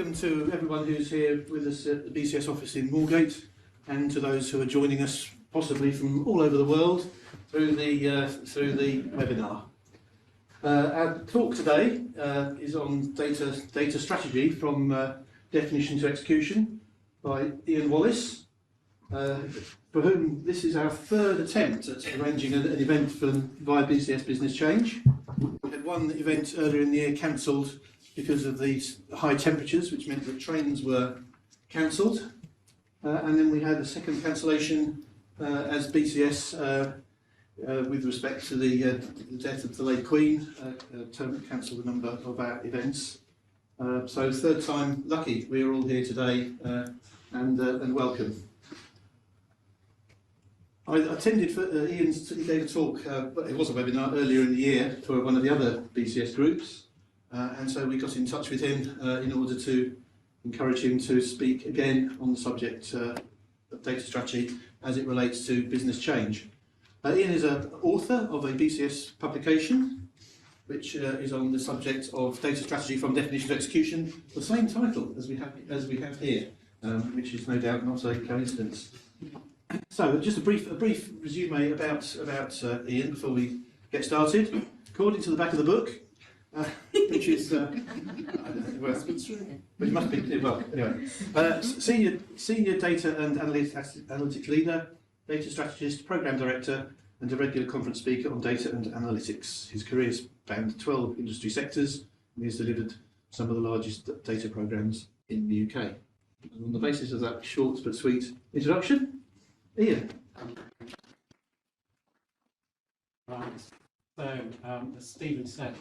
welcome to everyone who's here with us at the BCS office in Moorgate, and to those who are joining us possibly from all over the world through the webinar. Our talk today is on data strategy from definition to execution by Ian Wallace, for whom this is our third attempt at arranging an event via BCS Business Change. We had one event earlier in the year cancelled because of these high temperatures, which meant that trains were cancelled. And then we had a second cancellation as BCS, with respect to the death of the late Queen, cancelled a number of our events. So third time lucky, we are all here today, and welcome. I attended Ian's gave a talk, but it was a webinar earlier in the year for one of the other BCS groups. And so we got in touch with him in order to encourage him to speak again on the subject of data strategy as it relates to business change. Ian is an author of a BCS publication which is on the subject of data strategy from definition to execution, the same title as we have here, which is no doubt not a coincidence. So just a brief resume about Ian before we get started. According to the back of the book, which is, I don't know, well, which must be, well, anyway. Senior data and analytics leader, data strategist, program director, and a regular conference speaker on data and analytics. His career spanned 12 industry sectors, and he has delivered some of the largest data programs in the UK. And on the basis of that short but sweet introduction, Ian. Right. So, as Stephen said,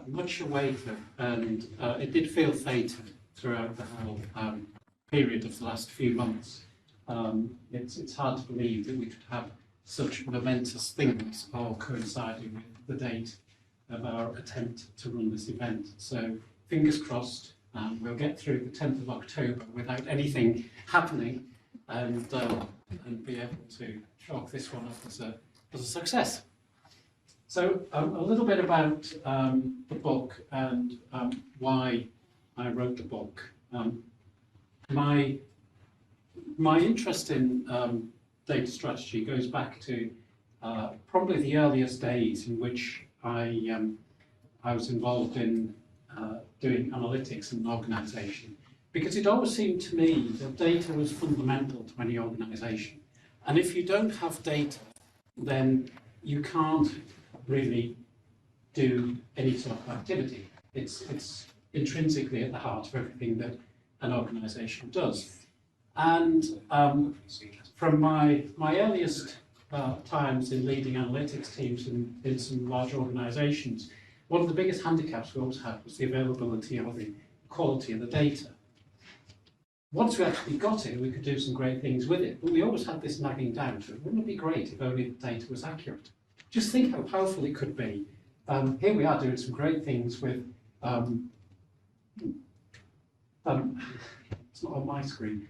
much awaited, and it did feel fated throughout the whole period of the last few months. It's hard to believe that we could have such momentous things all coinciding with the date of our attempt to run this event. So fingers crossed, we'll get through the 10th of October without anything happening, and be able to chalk this one up as a success. So a little bit about the book and why I wrote the book. My interest in data strategy goes back to probably the earliest days in which I was involved in doing analytics in an organisation, because it always seemed to me that data was fundamental to any organisation, and if you don't have data, then you can't really do any sort of activity. It's intrinsically at the heart of everything that an organisation does. And from my earliest times in leading analytics teams in some large organisations, one of the biggest handicaps we always had was the availability or the quality of the data. Once we actually got it, we could do some great things with it, but we always had this nagging doubt of, wouldn't it be great if only the data was accurate? Just think how powerful it could be. Here we are doing some great things with, it's not on my screen.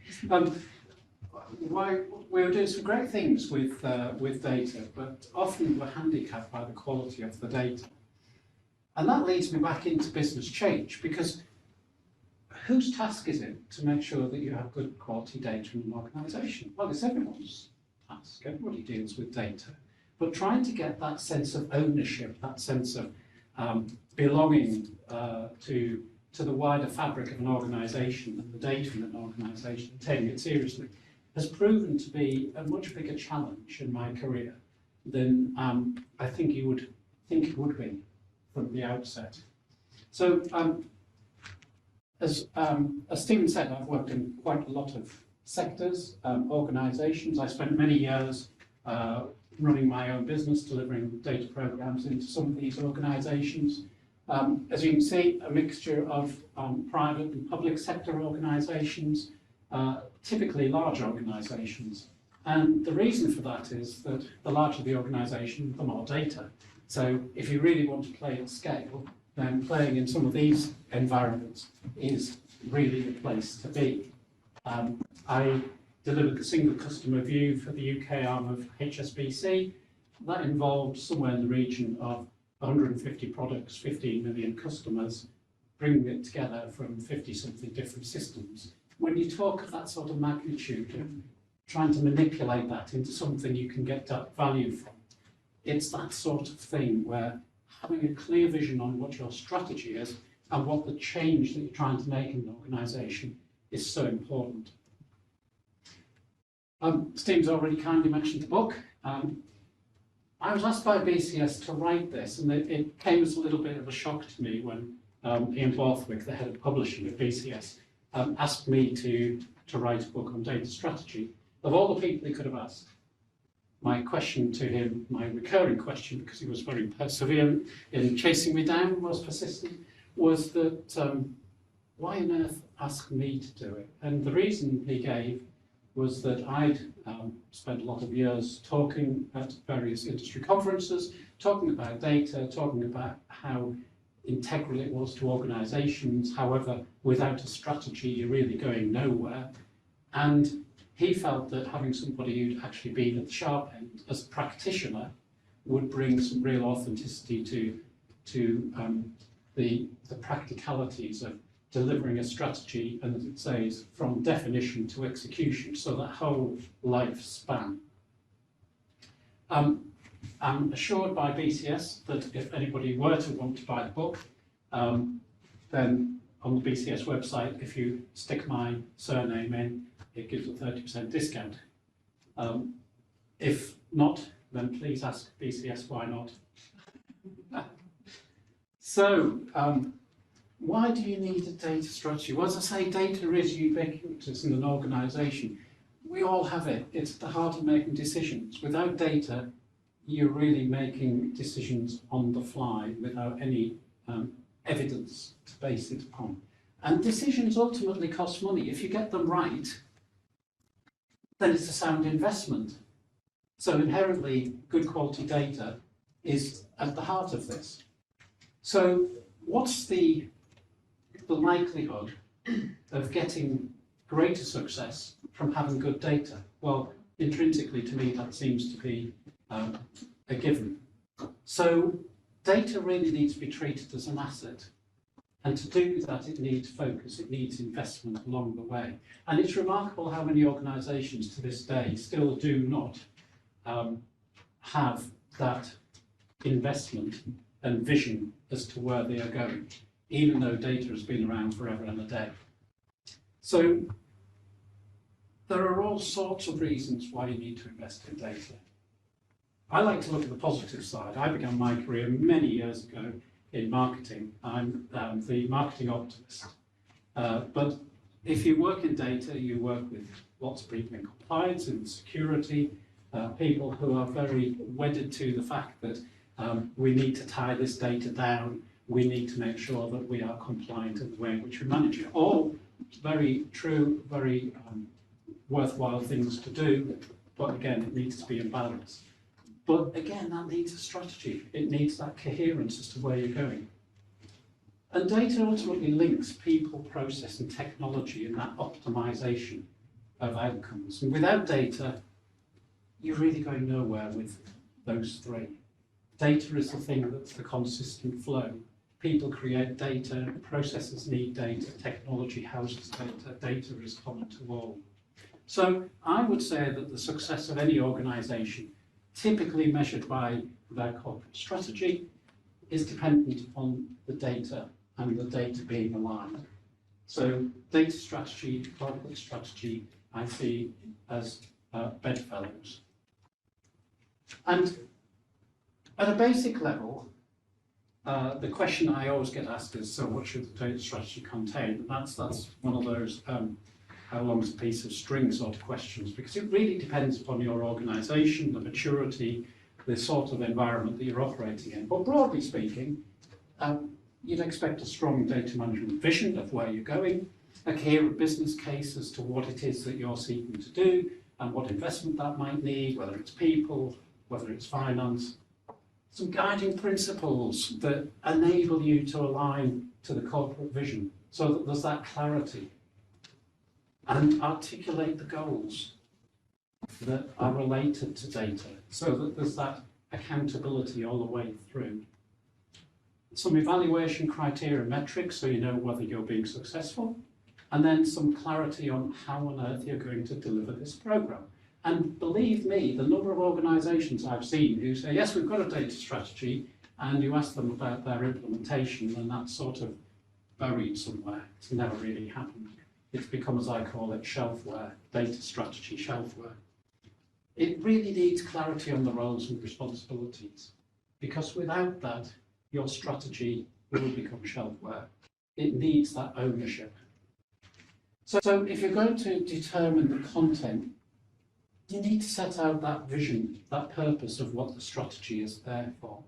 We were doing some great things with data, but often we're handicapped by the quality of the data. And that leads me back into business change, because whose task is it to make sure that you have good quality data in an organisation? Well, it's everyone's task. Everybody deals with data. But trying to get that sense of ownership, that sense of belonging to the wider fabric of an organisation and the data in an organisation, taking it seriously, has proven to be a much bigger challenge in my career than I think you would think it would be from the outset. So, as Stephen said, I've worked in quite a lot of sectors, organisations. I spent many years running my own business, delivering data programs into some of these organisations. As you can see, a mixture of private and public sector organisations, typically large organisations. And the reason for that is that the larger the organisation, the more data. So if you really want to play at scale, then playing in some of these environments is really the place to be. I delivered the single customer view for the UK arm of HSBC. That involved somewhere in the region of 150 products, 15 million customers, bringing it together from 50-something different systems. When you talk of that sort of magnitude of trying to manipulate that into something you can get that value from, it's that sort of thing where having a clear vision on what your strategy is and what the change that you're trying to make in an organisation is so important. Steve's already kindly mentioned the book. I was asked by BCS to write this, and it came as a little bit of a shock to me when Ian Borthwick, the head of publishing at BCS, asked me to write a book on data strategy. Of all the people he could have asked, my question to him, my recurring question, because he was very perseverant in chasing me down, was persistent, was that why on earth ask me to do it? And the reason he gave was that I'd spent a lot of years talking at various industry conferences, talking about data, talking about how integral it was to organisations. However, without a strategy, you're really going nowhere. And he felt that having somebody who'd actually been at the sharp end as a practitioner would bring some real authenticity to the practicalities of delivering a strategy, and as it says, from definition to execution, so that whole lifespan. I'm assured by BCS that if anybody were to want to buy the book, then on the BCS website, if you stick my surname in, it gives a 30% discount. If not, then please ask BCS why not. So, why do you need a data strategy? Well, as I say, data is ubiquitous in an organisation. We all have it. It's at the heart of making decisions. Without data, you're really making decisions on the fly without any evidence to base it upon. And decisions ultimately cost money. If you get them right, then it's a sound investment. So inherently, good quality data is at the heart of this. So what's the likelihood of getting greater success from having good data? Well, intrinsically to me, that seems to be a given. So data really needs to be treated as an asset. And to do that, it needs focus, it needs investment along the way. And it's remarkable how many organisations to this day still do not have that investment and vision as to where they are going, even though data has been around forever and a day. So there are all sorts of reasons why you need to invest in data. I like to look at the positive side. I began my career many years ago in marketing. I'm the marketing optimist. But if you work in data, you work with lots of people in compliance and security, people who are very wedded to the fact that we need to tie this data down, we need to make sure that we are compliant in the way in which we manage it. All very true, very worthwhile things to do, but again, it needs to be in balance. But again, that needs a strategy. It needs that coherence as to where you're going. And data ultimately links people, process, and technology in that optimization of outcomes. And without data, you're really going nowhere with those three. Data is the thing that's the consistent flow. People create data, processes need data, technology houses data, data is common to all. So I would say that the success of any organisation, typically measured by their corporate strategy, is dependent on the data and the data being aligned. So data strategy, corporate strategy, I see as bedfellows. And at a basic level, the question I always get asked is, so what should the data strategy contain? And that's one of those how long's a piece of string sort of questions, because it really depends upon your organisation, the maturity, the sort of environment that you're operating in. But broadly speaking, you'd expect a strong data management vision of where you're going, a coherent business case as to what it is that you're seeking to do and what investment that might need, whether it's people, whether it's finance, some guiding principles that enable you to align to the corporate vision so that there's that clarity, and articulate the goals that are related to data so that there's that accountability all the way through. some evaluation criteria and metrics so you know whether you're being successful, and then some clarity on how on earth you're going to deliver this program. And believe me, the number of organisations I've seen who say, yes, we've got a data strategy, and you ask them about their implementation, and that's sort of buried somewhere. It's never really happened. It's become, as I call it, shelfware, data strategy shelfware. It really needs clarity on the roles and responsibilities, because without that, your strategy will become shelfware. It needs that ownership. So if you're going to determine the content, you need to set out that vision, that purpose of what the strategy is there for.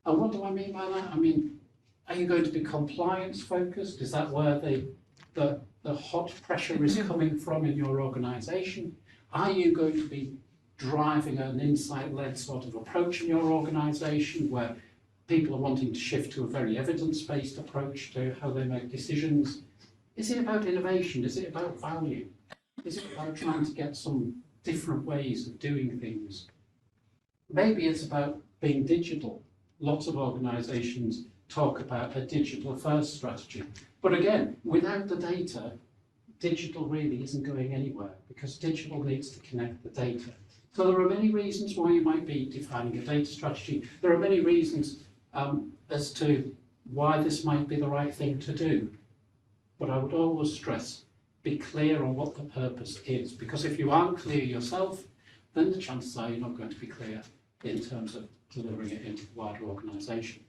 And what do I mean by that? I mean, are you going to be compliance focused? Is that where the hot pressure is coming from in your organisation? Are you going to be driving an insight-led sort of approach in your organisation where people are wanting to shift to a very evidence-based approach to how they make decisions? Is it about innovation? Is it about value? Is it about trying to get some different ways of doing things? Maybe it's about being digital. Lots of organisations talk about a digital-first strategy. But again, without the data, digital really isn't going anywhere because digital needs to connect the data. So there are many reasons why you might be defining a data strategy. There are many reasons as to why this might be the right thing to do. But I would always stress, be clear on what the purpose is, because if you aren't clear yourself, then the chances are you're not going to be clear in terms of delivering it into the wider organisation.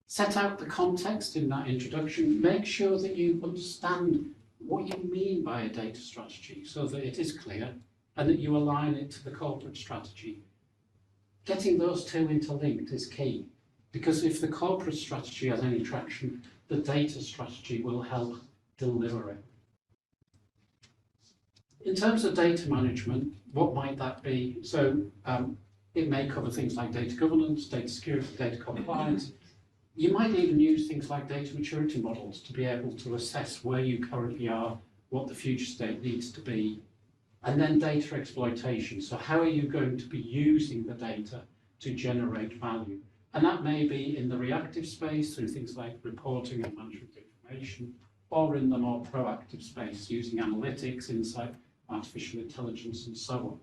Set out the context in that introduction. Make sure that you understand what you mean by a data strategy so that it is clear and that you align it to the corporate strategy. Getting those two interlinked is key, because if the corporate strategy has any traction, the data strategy will help deliver it. In terms of data management, what might that be? So it may cover things like data governance, data security, data compliance. You might even use things like data maturity models to be able to assess where you currently are, what the future state needs to be, and then data exploitation. So how are you going to be using the data to generate value? And that may be in the reactive space through things like reporting and management of information, or in the more proactive space using analytics, insight, artificial intelligence, and so on.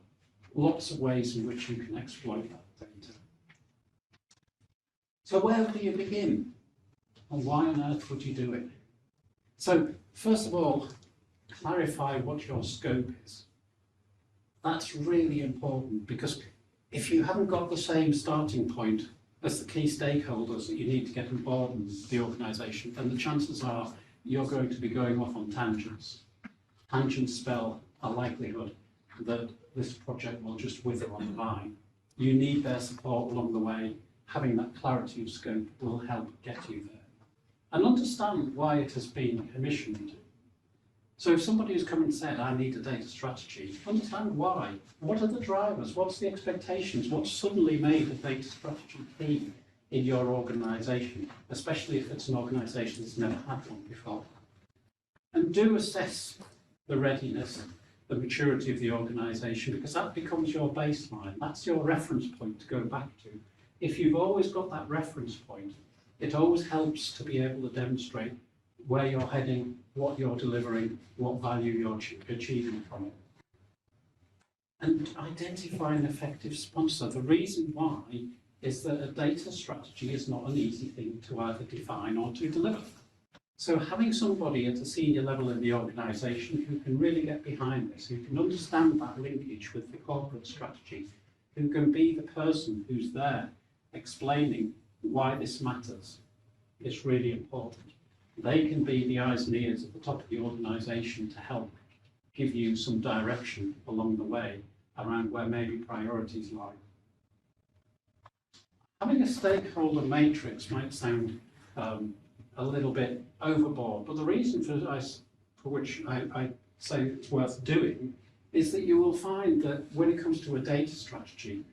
Lots of ways in which you can exploit that data. So where do you begin? And why on earth would you do it? So first of all, clarify what your scope is. That's really important, because if you haven't got the same starting point as the key stakeholders that you need to get on board in the organisation, then the chances are you're going to be going off on tangents. Tangents spell a likelihood that this project will just wither on the vine. You need their support along the way. Having that clarity of scope will help get you there. And understand why it has been commissioned. So if somebody has come and said, I need a data strategy, understand why. What are the drivers? What's the expectations? What's suddenly made a data strategy key in your organisation, especially if it's an organisation that's never had one before? And do assess the readiness, the maturity of the organisation, because that becomes your baseline. That's your reference point to go back to. If you've always got that reference point, it always helps to be able to demonstrate where you're heading, what you're delivering, what value you're achieving from it. And identify an effective sponsor. The reason why is that a data strategy is not an easy thing to either define or to deliver. So having somebody at a senior level in the organisation who can really get behind this, who can understand that linkage with the corporate strategy, who can be the person who's there explaining why this matters, is really important. They can be the eyes and ears at the top of the organisation to help give you some direction along the way around where maybe priorities lie. Having a stakeholder matrix might sound a little bit overboard, but the reason for which I say it's worth doing is that you will find that when it comes to a data strategy,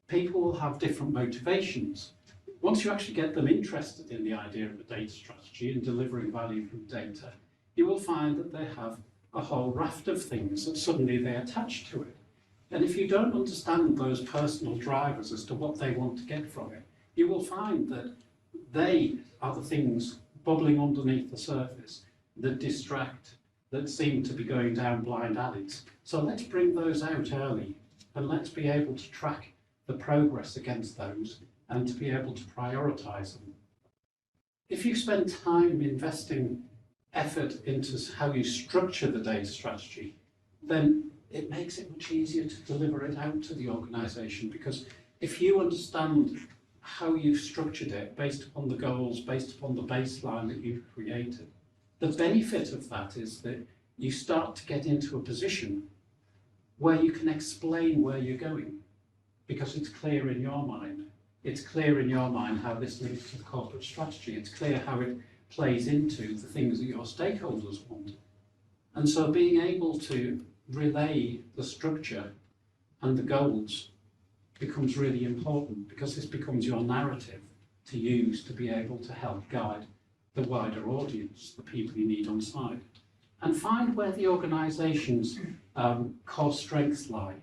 people will have different motivations. Once you actually get them interested in the idea of a data strategy and delivering value from data, you will find that they have a whole raft of things that suddenly they attach to it. And if you don't understand those personal drivers as to what they want to get from it, you will find that they are the things bubbling underneath the surface that distract, that seem to be going down blind alleys. So let's bring those out early, and let's be able to track the progress against those and to be able to prioritise them. If you spend time investing effort into how you structure the data strategy, then it makes it much easier to deliver it out to the organisation, because if you understand how you've structured it based upon the goals, based upon the baseline that you've created, the benefit of that is that you start to get into a position where you can explain where you're going, because it's clear in your mind. It's clear in your mind how this links to the corporate strategy. It's clear how it plays into the things that your stakeholders want. And so being able to relay the structure and the goals becomes really important, because this becomes your narrative to use to be able to help guide the wider audience, the people you need on site, and find where the organisation's core strengths lie.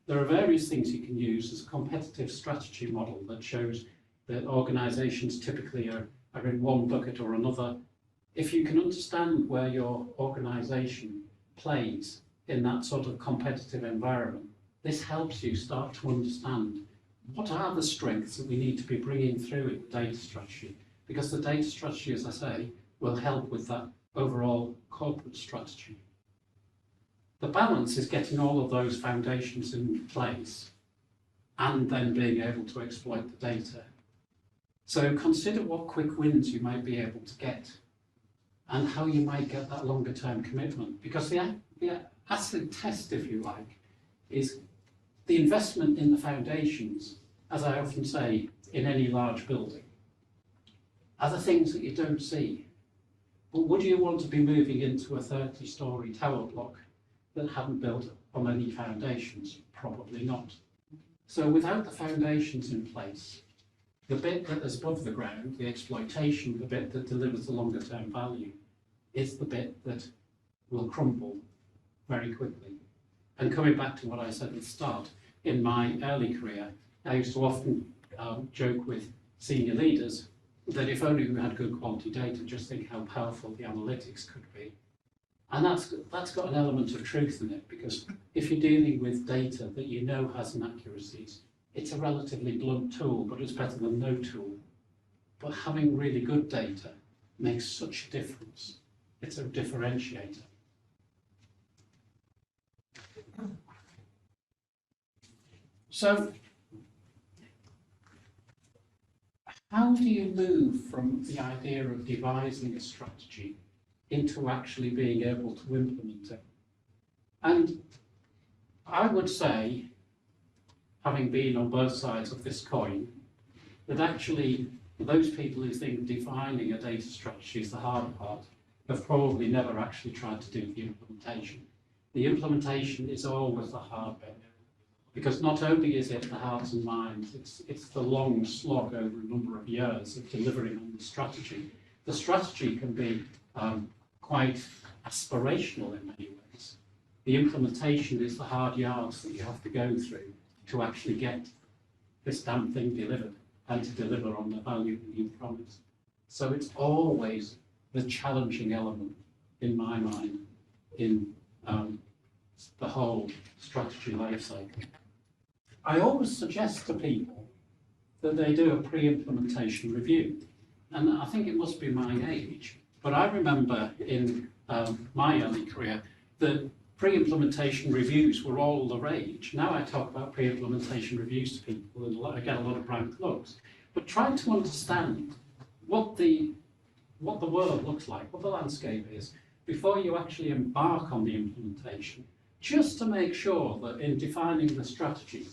There are various things you can use as a competitive strategy model that shows that organisations typically are in one bucket or another. If you can understand where your organisation plays in that sort of competitive environment, this helps you start to understand what are the strengths that we need to be bringing through in the data strategy, because the data strategy, as I say, will help with that overall corporate strategy. The balance is getting all of those foundations in place and then being able to exploit the data. So consider what quick wins you might be able to get and how you might get that longer term commitment, because the acid test, if you like, is the investment in the foundations, as I often say, in any large building, are the things that you don't see. But would you want to be moving into a 30-storey tower block that hadn't built on any foundations? Probably not. So without the foundations in place, the bit that is above the ground, the exploitation, the bit that delivers the longer term value, is the bit that will crumble very quickly. And coming back to what I said at the start, in my early career, I used to often joke with senior leaders that if only we had good quality data, just think how powerful the analytics could be. And that's got an element of truth in it, because if you're dealing with data that you know has inaccuracies, it's a relatively blunt tool, but it's better than no tool. But having really good data makes such a difference. It's a differentiator. So, how do you move from the idea of devising a strategy into actually being able to implement it? And I would say, having been on both sides of this coin, that actually those people who think defining a data strategy is the hard part have probably never actually tried to do the implementation. The implementation is always the hard bit, because not only is it the hearts and minds, it's the long slog over a number of years of delivering on the strategy. The strategy can be quite aspirational in many ways. The implementation is the hard yards that you have to go through to actually get this damn thing delivered and to deliver on the value that you promise. So it's always the challenging element, in my mind, in the whole strategy life cycle. I always suggest to people that they do a pre-implementation review. And I think it must be my age, but I remember in my early career that pre-implementation reviews were all the rage. Now I talk about pre-implementation reviews to people and I get a lot of blank looks. But try to understand what the world looks like, what the landscape is, before you actually embark on the implementation, just to make sure that in defining the strategy,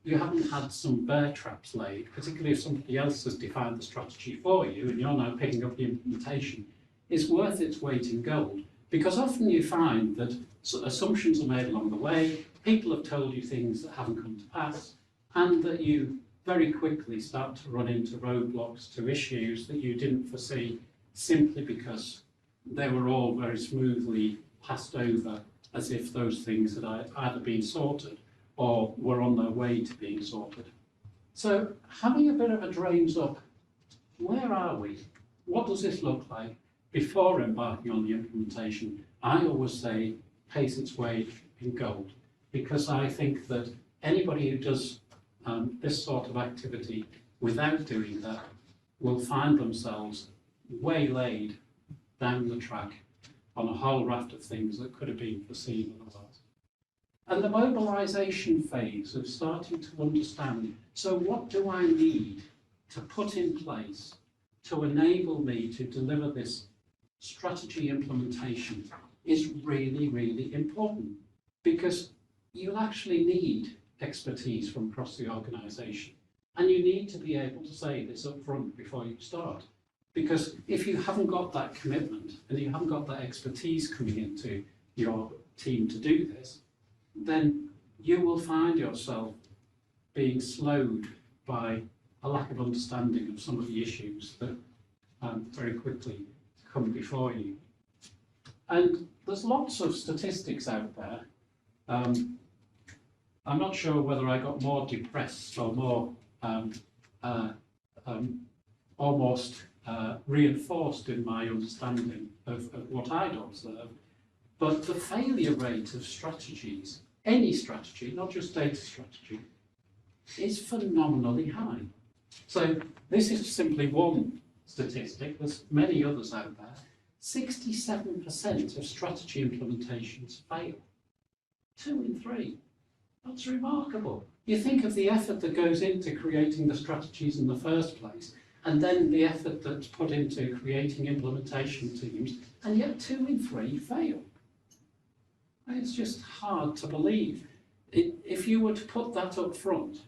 you haven't had some bear traps laid, particularly if somebody else has defined the strategy for you and you're now picking up the implementation, is worth its weight in gold. Because often you find that assumptions are made along the way, people have told you things that haven't come to pass, and that you very quickly start to run into roadblocks, to issues that you didn't foresee, simply because they were all very smoothly passed over as if those things had either been sorted or were on their way to being sorted. So having a bit of a drains up where are we? What does this look like before embarking on the implementation? I always say pays its way in gold, because I think that anybody who does this sort of activity without doing that will find themselves waylaid down the track on a whole raft of things that could have been foreseen otherwise. And the mobilisation phase of starting to understand, so what do I need to put in place to enable me to deliver this strategy implementation, is really, really important, because you'll actually need expertise from across the organisation, and you need to be able to say this up front before you start, because if you haven't got that commitment and you haven't got that expertise coming into your team to do this, then you will find yourself being slowed by a lack of understanding of some of the issues that very quickly come before you. And there's lots of statistics out there. I'm not sure whether I got more depressed or more almost reinforced in my understanding of what I'd observed, but the failure rate of strategies, any strategy, not just data strategy, is phenomenally high. So this is simply one statistic, there's many others out there. 67% of strategy implementations fail. 2 in 3. That's remarkable. You think of the effort that goes into creating the strategies in the first place, and then the effort that's put into creating implementation teams, and yet 2 in 3 fail. It's just hard to believe. If you were to put that up front,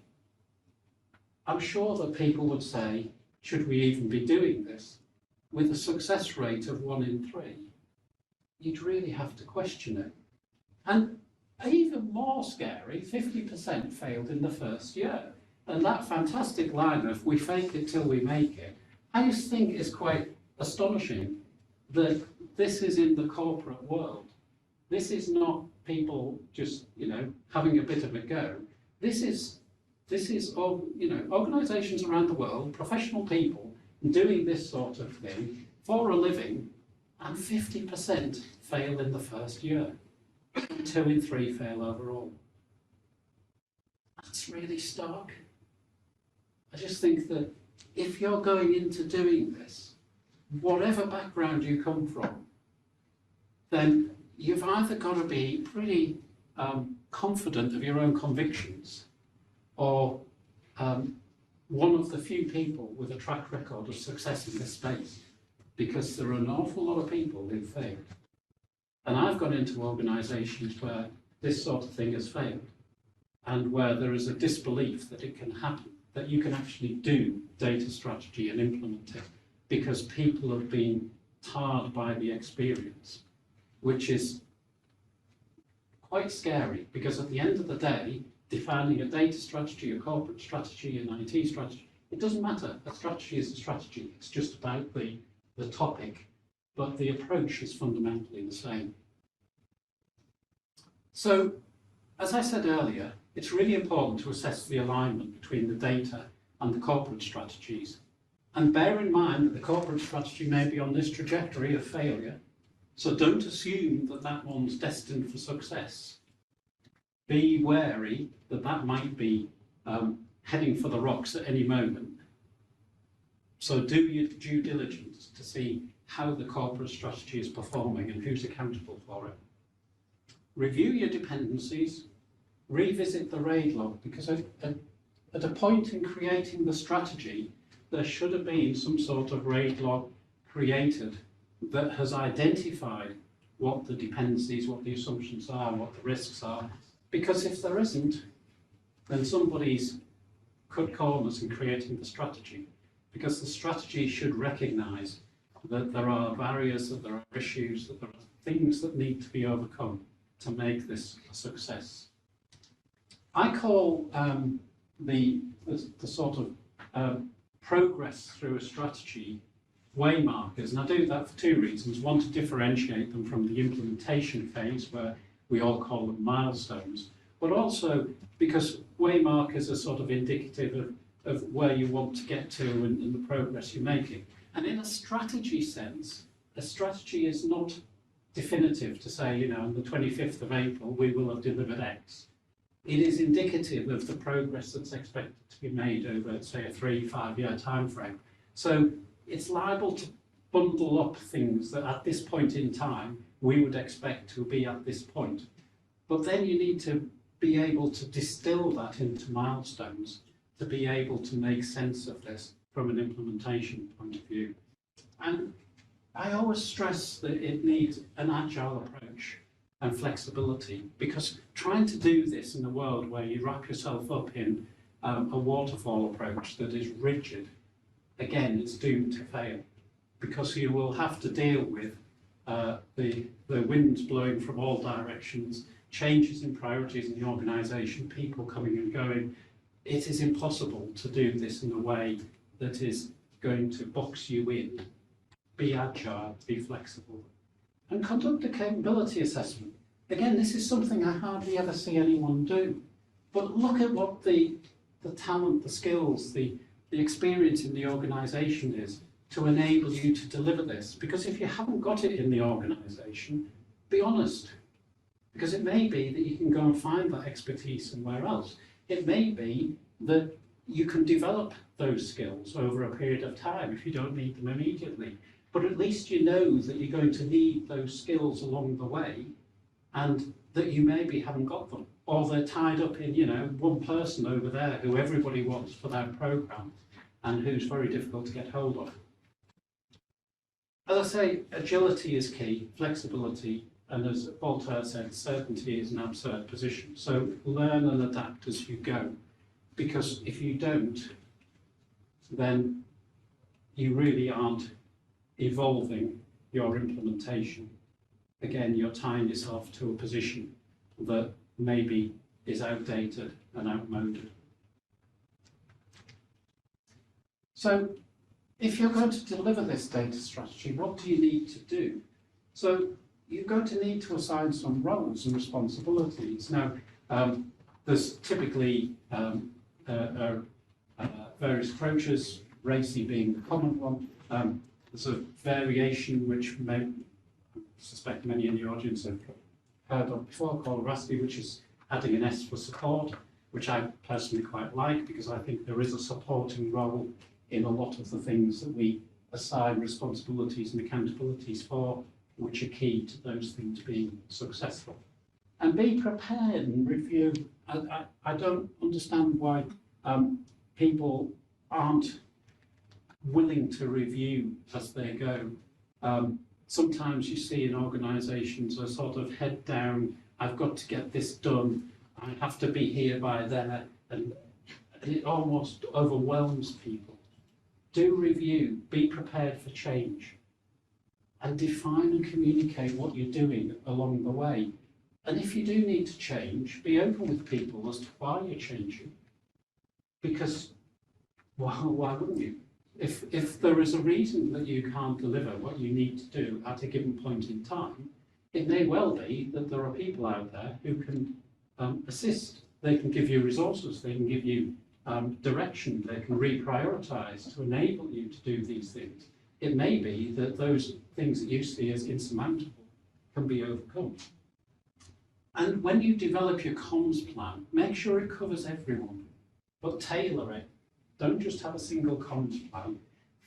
I'm sure that people would say, should we even be doing this? With a success rate of 1 in 3, you'd really have to question it. And even more scary, 50% failed in the first year. And that fantastic line of, we fake it till we make it, I just think is quite astonishing that this is in the corporate world. This is not people just, having a bit of a go. This is organisations around the world, professional people, doing this sort of thing for a living, and 50% fail in the first year. 2 in 3 fail overall. That's really stark. I just think that if you're going into doing this, whatever background you come from, then you've either got to be pretty confident of your own convictions, or one of the few people with a track record of success in this space, because there are an awful lot of people who've failed. And I've gone into organisations where this sort of thing has failed, and where there is a disbelief that it can happen, that you can actually do data strategy and implement it, because people have been tarred by the experience, which is quite scary, because at the end of the day, defining a data strategy, a corporate strategy, an IT strategy, it doesn't matter. A strategy is a strategy. It's just about the topic, but the approach is fundamentally the same. So, as I said earlier, it's really important to assess the alignment between the data and the corporate strategies. And bear in mind that the corporate strategy may be on this trajectory of failure, so don't assume that that one's destined for success. Be wary that that might be heading for the rocks at any moment. So do your due diligence to see how the corporate strategy is performing and who's accountable for it. Review your dependencies, revisit the RAID log, because at a point in creating the strategy, there should have been some sort of RAID log created that has identified what the dependencies, what the assumptions are, what the risks are. Because if there isn't, then somebody's cut corners in creating the strategy. Because the strategy should recognise that there are barriers, that there are issues, that there are things that need to be overcome to make this a success. I call the sort of progress through a strategy waymarkers, and I do that for 2 reasons. One, to differentiate them from the implementation phase, where we all call them milestones, but also because waymarkers are sort of indicative of of where you want to get to and the progress you're making. And in a strategy sense, a strategy is not definitive to say, you know, on the 25th of April, we will have delivered X. It is indicative of the progress that's expected to be made over, say, a 3-5 year time frame. So it's liable to bundle up things that at this point in time, we would expect to be at this point. But then you need to be able to distill that into milestones to be able to make sense of this from an implementation point of view. And I always stress that it needs an agile approach and flexibility, because trying to do this in a world where you wrap yourself up in a waterfall approach that is rigid, again, it's doomed to fail, because you will have to deal with the winds blowing from all directions, changes in priorities in the organisation, people coming and going. It is impossible to do this in a way that is going to box you in. Be agile, be flexible, and conduct a capability assessment. Again, this is something I hardly ever see anyone do. But look at what the talent, the skills, the experience in the organisation is to enable you to deliver this. Because if you haven't got it in the organisation, be honest. Because it may be that you can go and find that expertise somewhere else. It may be that you can develop those skills over a period of time if you don't need them immediately. But at least you know that you're going to need those skills along the way, and that you maybe haven't got them, or they're tied up in, you know, one person over there who everybody wants for their program and who's very difficult to get hold of. As I say, agility is key, flexibility, and as Voltaire said, certainty is an absurd position. So learn and adapt as you go, because if you don't, then you really aren't evolving your implementation. Again, you're tying yourself to a position that maybe is outdated and outmoded. So if you're going to deliver this data strategy, what do you need to do? So you're going to need to assign some roles and responsibilities. Now, there's typically various approaches, RACI being the common one. There's a variation which I suspect many in the audience have heard of before, called RASPI, which is adding an S for support, which I personally quite like, because I think there is a supporting role in a lot of the things that we assign responsibilities and accountabilities for, which are key to those things being successful. And be prepared and review. I don't understand why people aren't willing to review as they go. Sometimes you see in organisations a sort of head down, I've got to get this done, I have to be here by there, and it almost overwhelms people. Do review, be prepared for change, and define and communicate what you're doing along the way. And if you do need to change, be open with people as to why you're changing. Because, well, why wouldn't you? If there is a reason that you can't deliver what you need to do at a given point in time, it may well be that there are people out there who can assist. They can give you resources, they can give you direction, they can reprioritise to enable you to do these things. It may be that those things that you see as insurmountable can be overcome. And when you develop your comms plan, make sure it covers everyone, but tailor it. Don't just have a single comms plan.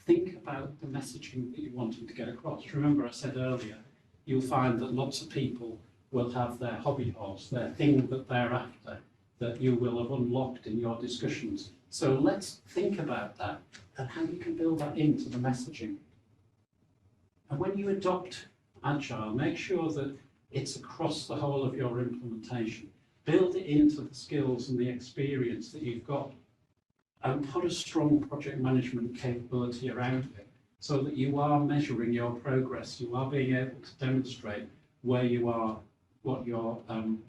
Think about the messaging that you're wanting to get across. Remember, I said earlier, you'll find that lots of people will have their hobby horse, their thing that they're after, that you will have unlocked in your discussions. So let's think about that and how you can build that into the messaging. And when you adopt Agile, make sure that it's across the whole of your implementation. Build it into the skills and the experience that you've got, and put a strong project management capability around it so that you are measuring your progress, you are being able to demonstrate where you are, what your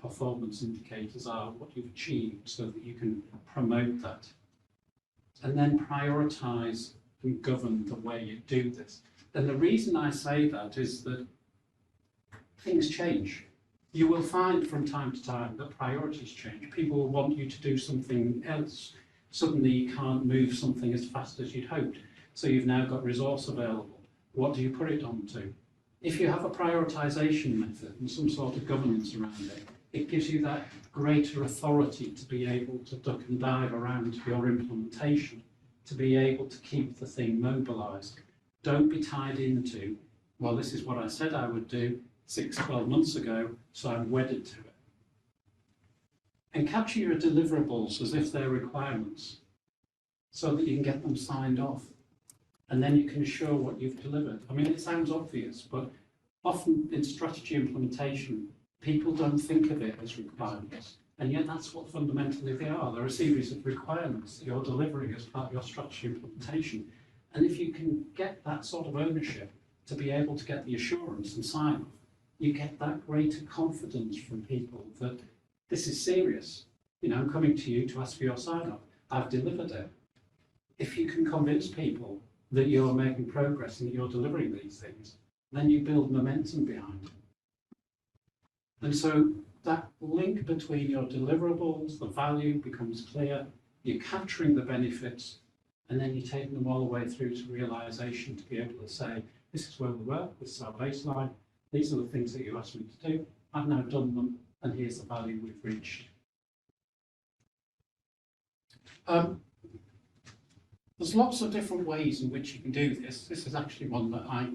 performance indicators are, what you've achieved, so that you can promote that. And then prioritise and govern the way you do this. And the reason I say that is that things change. You will find from time to time that priorities change. People will want you to do something else. Suddenly you can't move something as fast as you'd hoped. So you've now got resource available. What do you put it onto? If you have a prioritisation method and some sort of governance around it, it gives you that greater authority to be able to duck and dive around your implementation, to be able to keep the thing mobilised. Don't be tied into, well, this is what I said I would do 12 months ago, so I'm wedded to it. And capture your deliverables as if they're requirements so that you can get them signed off. And then you can show what you've delivered. I mean, it sounds obvious, but often in strategy implementation, people don't think of it as requirements. And yet that's what fundamentally they are. They're a series of requirements that you're delivering as part of your strategy implementation. And if you can get that sort of ownership to be able to get the assurance and sign off, you get that greater confidence from people that this is serious. You know, I'm coming to you to ask for your sign off. I've delivered it. If you can convince people that you're making progress and that you're delivering these things, then you build momentum behind it. And so that link between your deliverables, the value becomes clear, you're capturing the benefits, and then you're taking them all the way through to realisation to be able to say, this is where we were, this is our baseline, these are the things that you asked me to do, I've now done them, and here's the value we've reached. There's lots of different ways in which you can do this. This is actually one that I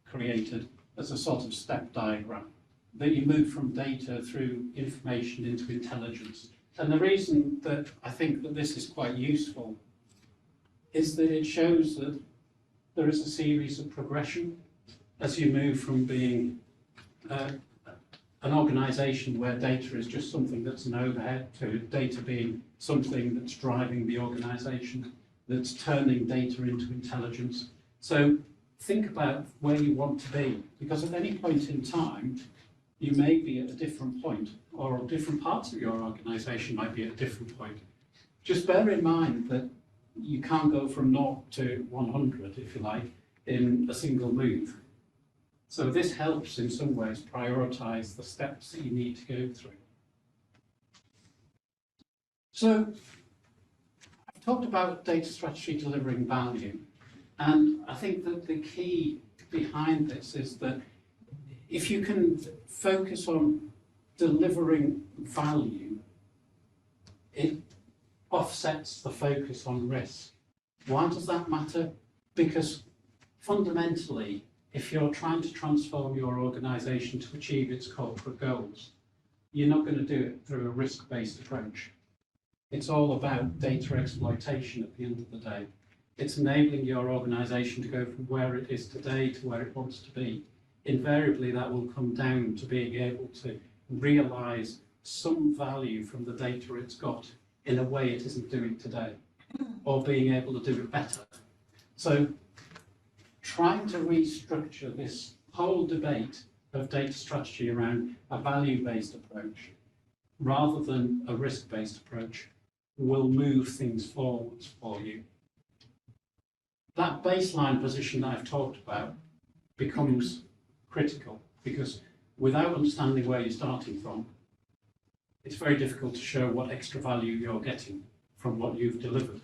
created as a sort of step diagram, that you move from data through information into intelligence. And the reason that I think that this is quite useful is that it shows that there is a series of progression as you move from being an organisation where data is just something that's an overhead to data being something that's driving the organisation, that's turning data into intelligence. So think about where you want to be, because at any point in time, you may be at a different point, or different parts of your organisation might be at a different point. Just bear in mind that you can't go from 0 to 100, if you like, in a single move. So this helps in some ways prioritise the steps that you need to go through. So I've talked about data strategy delivering value, and I think that the key behind this is that if you can focus on delivering value, it offsets the focus on risk. Why does that matter? Because fundamentally, if you're trying to transform your organisation to achieve its corporate goals, you're not going to do it through a risk-based approach. It's all about data exploitation at the end of the day. It's enabling your organisation to go from where it is today to where it wants to be. Invariably, that will come down to being able to realise some value from the data it's got in a way it isn't doing today, or being able to do it better. So trying to restructure this whole debate of data strategy around a value-based approach rather than a risk-based approach will move things forwards for you. That baseline position that I've talked about becomes critical, because without understanding where you're starting from, it's very difficult to show what extra value you're getting from what you've delivered.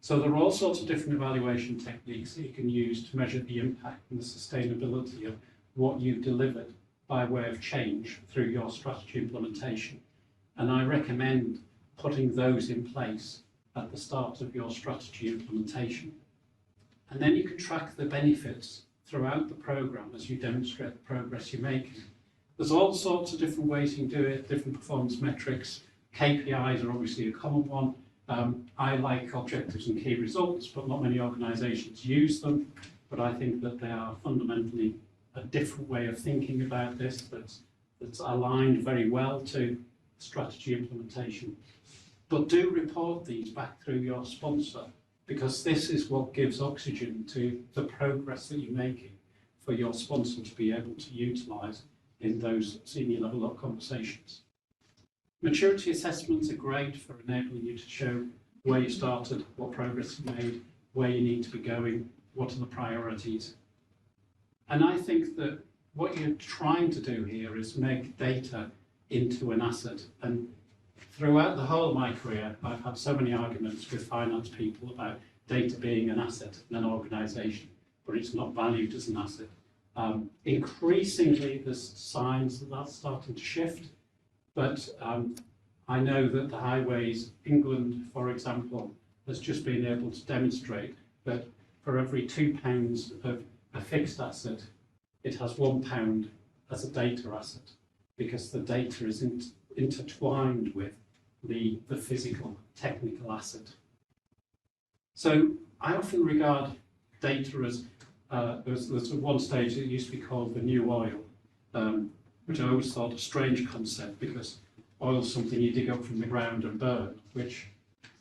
So there are all sorts of different evaluation techniques that you can use to measure the impact and the sustainability of what you've delivered by way of change through your strategy implementation. And I recommend putting those in place at the start of your strategy implementation. And then you can track the benefits throughout the programme as you demonstrate the progress you're making. There's all sorts of different ways you can do it, different performance metrics. KPIs are obviously a common one. I like objectives and key results, but not many organisations use them. But I think that they are fundamentally a different way of thinking about this that's aligned very well to strategy implementation. But do report these back through your sponsor, because this is what gives oxygen to the progress that you're making for your sponsor to be able to utilise in those senior level up conversations. Maturity assessments are great for enabling you to show where you started, what progress you made, where you need to be going, what are the priorities. And I think that what you're trying to do here is make data into an asset. And throughout the whole of my career, I've had so many arguments with finance people about data being an asset in an organisation, but it's not valued as an asset. Increasingly, there's signs that that's starting to shift, but I know that the Highways England, for example, has just been able to demonstrate that for every £2 of a fixed asset, it has £1 as a data asset, because the data is intertwined with the physical, technical asset. So I often regard data as, there's at one stage it used to be called the new oil, which I always thought a strange concept, because oil is something you dig up from the ground and burn, which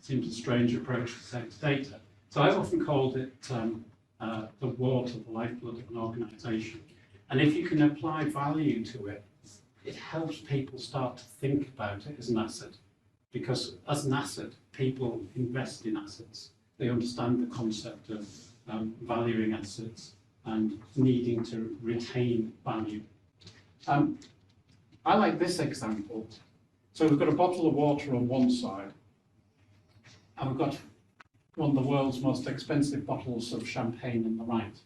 seems a strange approach to data. So I've often called it the water, the lifeblood of an organisation. And if you can apply value to it, it helps people start to think about it as an asset. Because as an asset, people invest in assets. They understand the concept of valuing assets and needing to retain value. I like this example. So we've got a bottle of water on one side, and we've got one of the world's most expensive bottles of champagne on the right.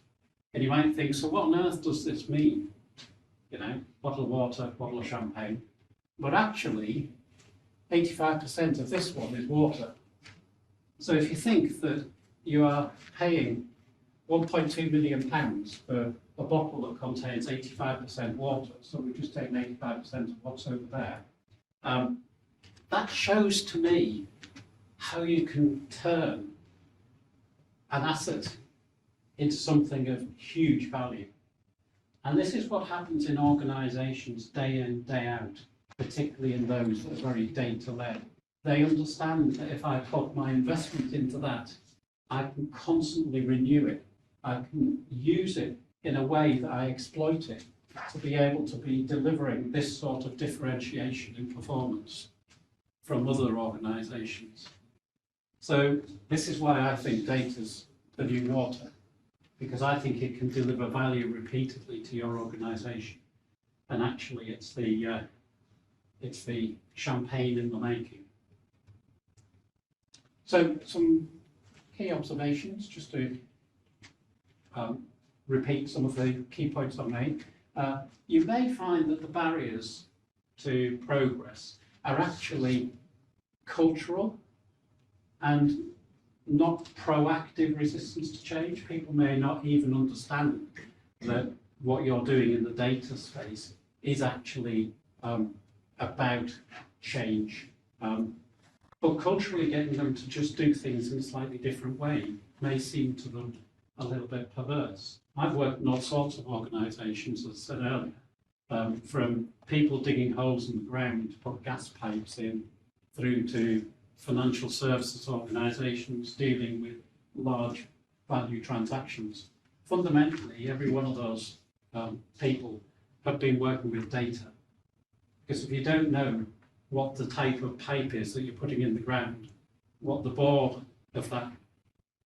And you might think, so what on earth does this mean? You know, bottle of water, bottle of champagne. But actually, 85% of this one is water. So if you think that you are paying £1.2 million for a bottle that contains 85% water, so we've just taken 85% of what's over there, that shows to me how you can turn an asset into something of huge value. And this is what happens in organisations day in, day out, particularly in those that are very data-led. They understand that if I put my investment into that, I can constantly renew it. I can use it in a way that I exploit it to be able to be delivering this sort of differentiation in performance from other organisations. So this is why I think data's the new water, because I think it can deliver value repeatedly to your organisation. And actually it's the champagne in the making. So some key observations, just to repeat some of the key points I made. You may find that the barriers to progress are actually cultural and not proactive resistance to change. People may not even understand that what you're doing in the data space is actually about change. But culturally getting them to just do things in a slightly different way may seem to them a little bit perverse. I've worked in all sorts of organisations, as I said earlier, from people digging holes in the ground to put gas pipes in, through to financial services organisations dealing with large value transactions. Fundamentally, every one of those people have been working with data. Because if you don't know what the type of pipe is that you're putting in the ground, what the bore of that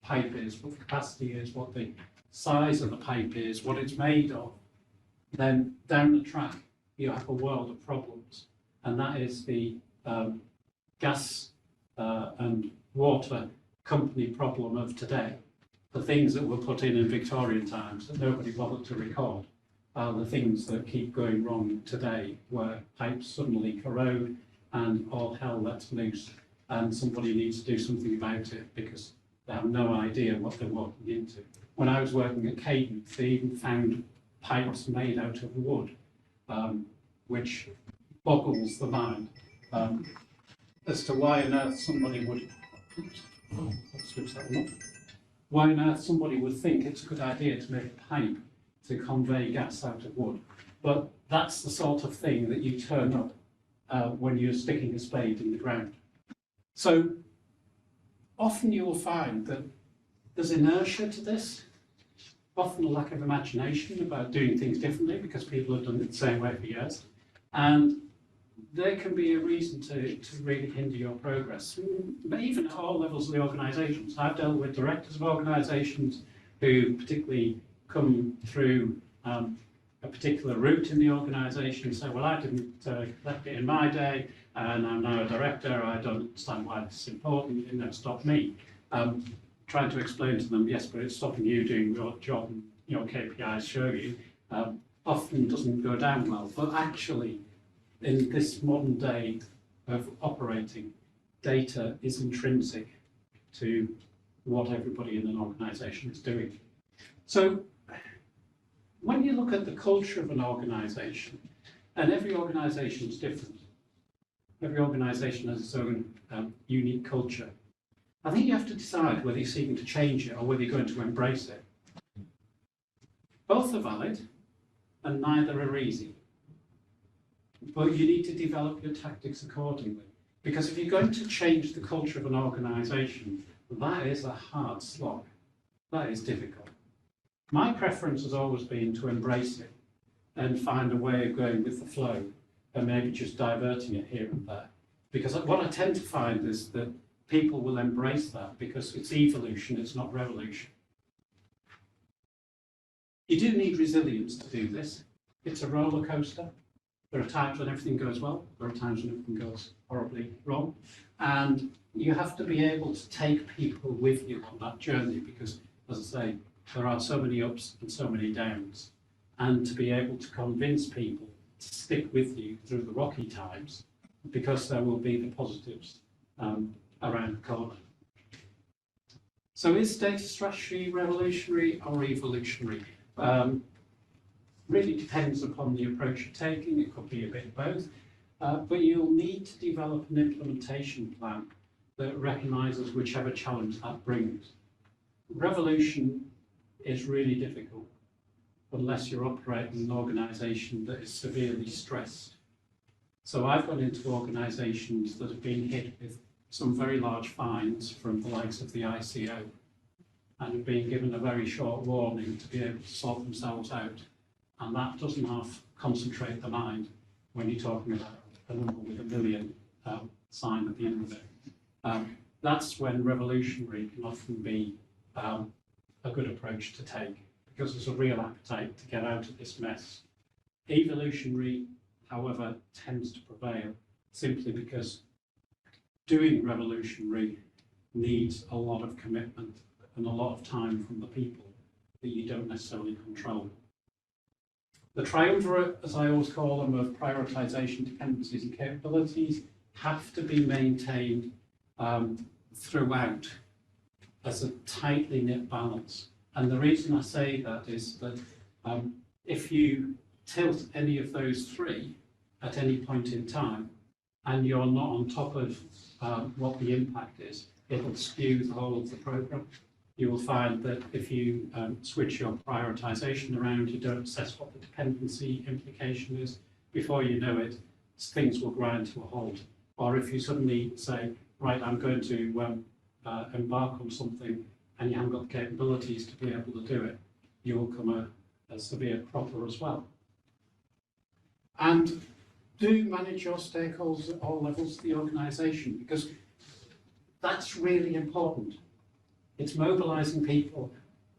pipe is, what the capacity is, what the size of the pipe is, what it's made of, then down the track you have a world of problems. And that is the gas and water company problem of today. The things that were put in Victorian times that nobody bothered to record are the things that keep going wrong today, where pipes suddenly corrode and all hell lets loose, and somebody needs to do something about it because they have no idea what they're walking into. When I was working at Cadence, they even found pipes made out of wood, which boggles the mind as to why on earth somebody would. Switch that one off. Why on earth somebody would think it's a good idea to make a pipe to convey gas out of wood. But that's the sort of thing that you turn up when you're sticking a spade in the ground. So often you will find that there's inertia to this, often a lack of imagination about doing things differently because people have done it the same way for years. And there can be a reason to really hinder your progress, even at all levels of the organisations. I've dealt with directors of organisations who particularly come through a particular route in the organisation and say, well, I didn't left it in my day, and I'm now a director, I don't understand why this is important, stop me. Trying to explain to them, yes, but it's stopping you doing your job and your KPIs show you, often doesn't go down well. But actually, in this modern day of operating, data is intrinsic to what everybody in an organisation is doing. So when you look at the culture of an organisation, and every organisation is different, every organisation has its own unique culture, I think you have to decide whether you're seeking to change it or whether you're going to embrace it. Both are valid, and neither are easy. But you need to develop your tactics accordingly. Because if you're going to change the culture of an organisation, that is a hard slog. That is difficult. My preference has always been to embrace it and find a way of going with the flow and maybe just diverting it here and there. Because what I tend to find is that people will embrace that because it's evolution, it's not revolution. You do need resilience to do this. It's a roller coaster. There are times when everything goes well, there are times when everything goes horribly wrong. And you have to be able to take people with you on that journey because, as I say, there are so many ups and so many downs. And to be able to convince people to stick with you through the rocky times because there will be the positives around the corner. So is data strategy revolutionary or evolutionary? Really depends upon the approach you're taking. It could be a bit of both, but you'll need to develop an implementation plan that recognises whichever challenge that brings. Revolution is really difficult unless you're operating an organisation that is severely stressed. So I've gone into organisations that have been hit with some very large fines from the likes of the ICO and have been given a very short warning to be able to sort themselves out. And that doesn't half concentrate the mind when you're talking about a number with a million sign at the end of it. That's when revolutionary can often be a good approach to take because there's a real appetite to get out of this mess. Evolutionary, however, tends to prevail simply because doing revolutionary needs a lot of commitment and a lot of time from the people that you don't necessarily control. The triumvirate, as I always call them, of prioritisation, dependencies and capabilities have to be maintained throughout as a tightly knit balance. And the reason I say that is that if you tilt any of those three at any point in time and you're not on top of what the impact is, it'll skew the whole of the programme. You will find that if you switch your prioritisation around, you don't assess what the dependency implication is, before you know it, things will grind to a halt. Or if you suddenly say, right, I'm going to embark on something and you haven't got the capabilities to be able to do it, you will come a severe cropper as well. And do manage your stakeholders at all levels of the organisation, because that's really important. It's mobilising people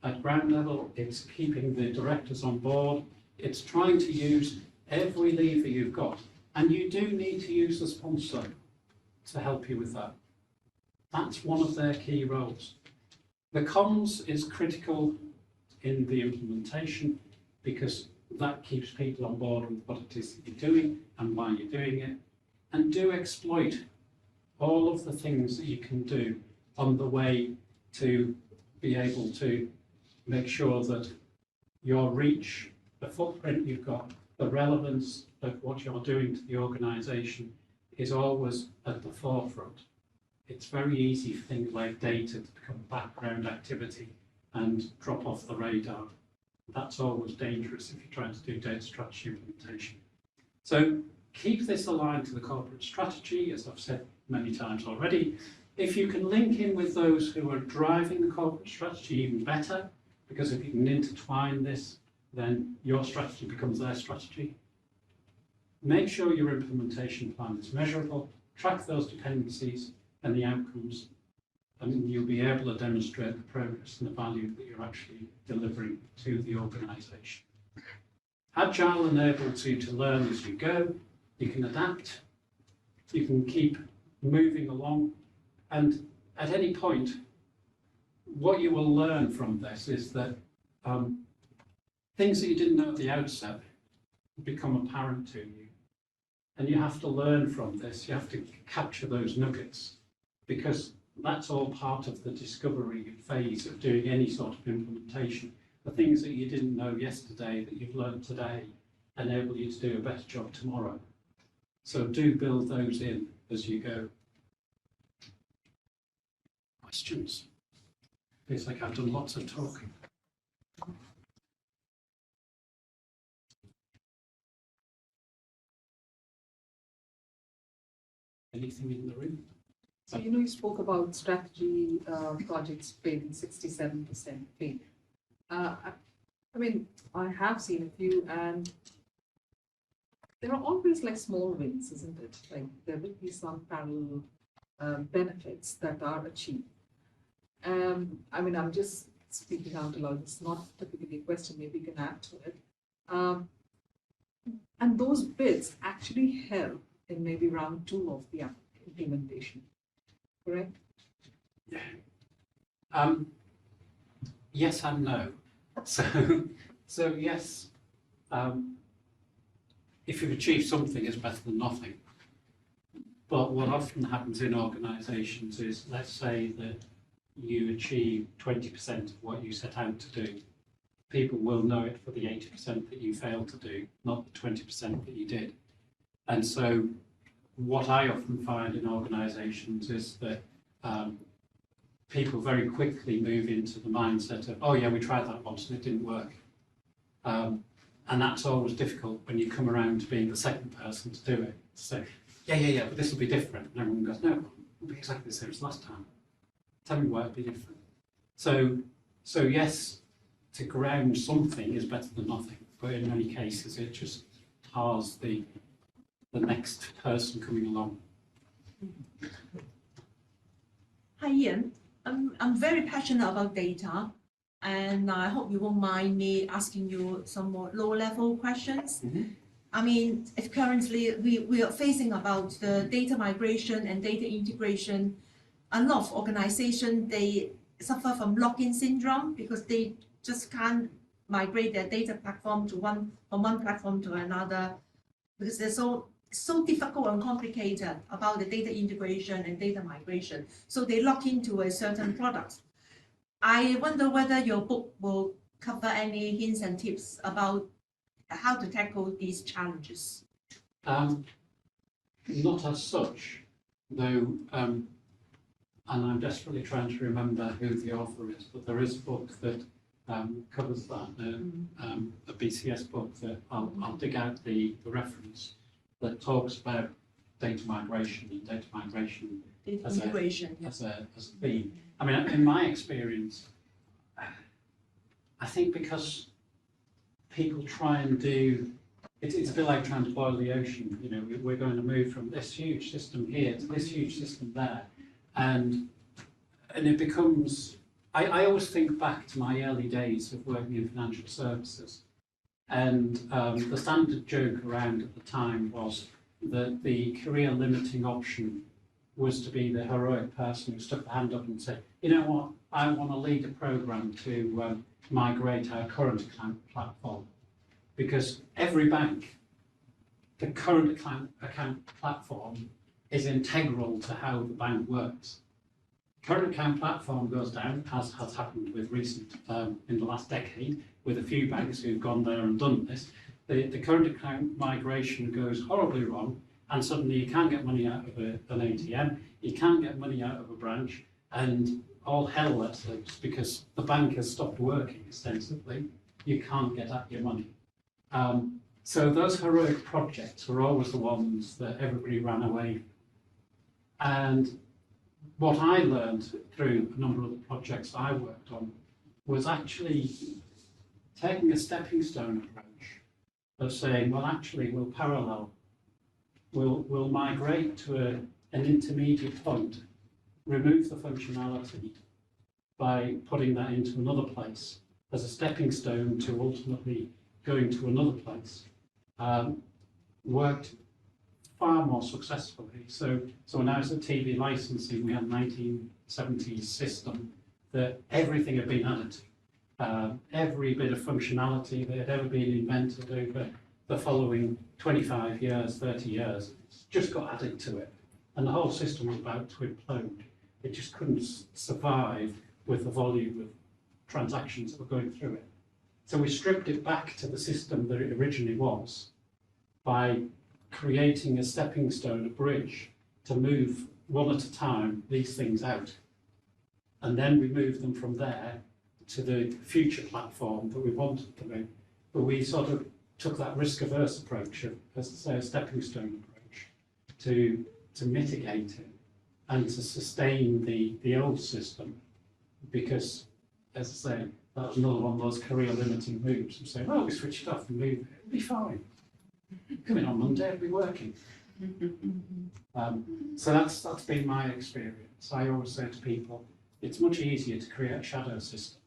at ground level, it's keeping the directors on board, it's trying to use every lever you've got. And you do need to use the sponsor to help you with that. That's one of their key roles. The comms is critical in the implementation because that keeps people on board with what it is that you're doing and why you're doing it. And do exploit all of the things that you can do on the way to be able to make sure that your reach, the footprint you've got, the relevance of what you're doing to the organisation is always at the forefront. It's very easy for things like data to become background activity and drop off the radar. That's always dangerous if you're trying to do data strategy implementation. So keep this aligned to the corporate strategy, as I've said many times already. If you can link in with those who are driving the corporate strategy, even better, because if you can intertwine this, then your strategy becomes their strategy. Make sure your implementation plan is measurable, track those dependencies and the outcomes, and you'll be able to demonstrate the progress and the value that you're actually delivering to the organisation. Agile enables you to learn as you go, you can adapt, you can keep moving along, and at any point, what you will learn from this is that things that you didn't know at the outset become apparent to you. And you have to learn from this. You have to capture those nuggets, because that's all part of the discovery phase of doing any sort of implementation. The things that you didn't know yesterday that you've learned today enable you to do a better job tomorrow. So do build those in as you go. Questions? Feels like I've done lots of talking. Anything in the room? So, you spoke about strategy projects being 67% failure. I mean, I have seen a few, and there are always like small wins, isn't it? Like there will be some parallel benefits that are achieved. I mean, I'm just speaking out loud. It's not typically a question. Maybe you can add to it. And those bits actually help in maybe round 2 of the implementation. Correct? Yeah. Yes and no. So yes, if you've achieved something, it's better than nothing. But what often happens in organisations is, let's say that you achieve 20% of what you set out to do. People will know it for the 80% that you failed to do, not the 20% that you did. And so what I often find in organisations is that people very quickly move into the mindset of, oh yeah, we tried that once and it didn't work. And that's always difficult when you come around to being the second person to do it. So, yeah, but this will be different. And everyone goes, no, it'll be exactly the same as last time. Tell me why it'll be different. So yes, to ground something is better than nothing. But in many cases, it just tars the next person coming along. Hi Ian, I'm very passionate about data, and I hope you won't mind me asking you some more low-level questions. Mm-hmm. I mean, if currently we are facing about the data migration and data integration, a lot of organizations, they suffer from lock-in syndrome because they just can't migrate their data platform from one platform to another, because they're so difficult and complicated about the data integration and data migration. So they lock into a certain product. I wonder whether your book will cover any hints and tips about how to tackle these challenges. Not as such, though, and I'm desperately trying to remember who the author is, but there is a book that covers that, a BCS book that I'll dig out the reference, that talks about data migration and data migration as a theme. I mean, in my experience, I think because people try and do, it's a bit like trying to boil the ocean. You know, we're going to move from this huge system here to this huge system there, and it becomes. I always think back to my early days of working in financial services. And the standard joke around at the time was that the career limiting option was to be the heroic person who stuck the hand up and said, you know what, I want to lead a program to migrate our current account platform. Because every bank, the current account platform is integral to how the bank works. Current account platform goes down, as has happened with recent, in the last decade, with a few banks who've gone there and done this. The current account migration goes horribly wrong, and suddenly you can't get money out of an ATM, you can't get money out of a branch, and all hell lets loose because the bank has stopped working extensively. You can't get at your money. So those heroic projects were always the ones that everybody ran away from. And what I learned through a number of the projects I worked on was actually taking a stepping stone approach of saying, well, actually, we'll parallel, we'll migrate to an intermediate point, remove the functionality by putting that into another place as a stepping stone to ultimately going to another place. Worked far more successfully. So when I was at TV licensing, we had a 1970s system that everything had been added to. Every bit of functionality that had ever been invented over the following 25 years, 30 years, just got added to it. And the whole system was about to implode. It just couldn't survive with the volume of transactions that were going through it. So we stripped it back to the system that it originally was by creating a stepping stone, a bridge, to move one at a time these things out. And then we moved them from there to the future platform that we wanted them in. But we sort of took that risk-averse approach, as I say, a stepping stone approach, to mitigate it and to sustain the old system, because, as I say, that was another one of those career-limiting moves. We say, oh, we switch it off and move it, it'll be fine. Come in on Monday, it'll be working. So that's been my experience. I always say to people, it's much easier to create a shadow system,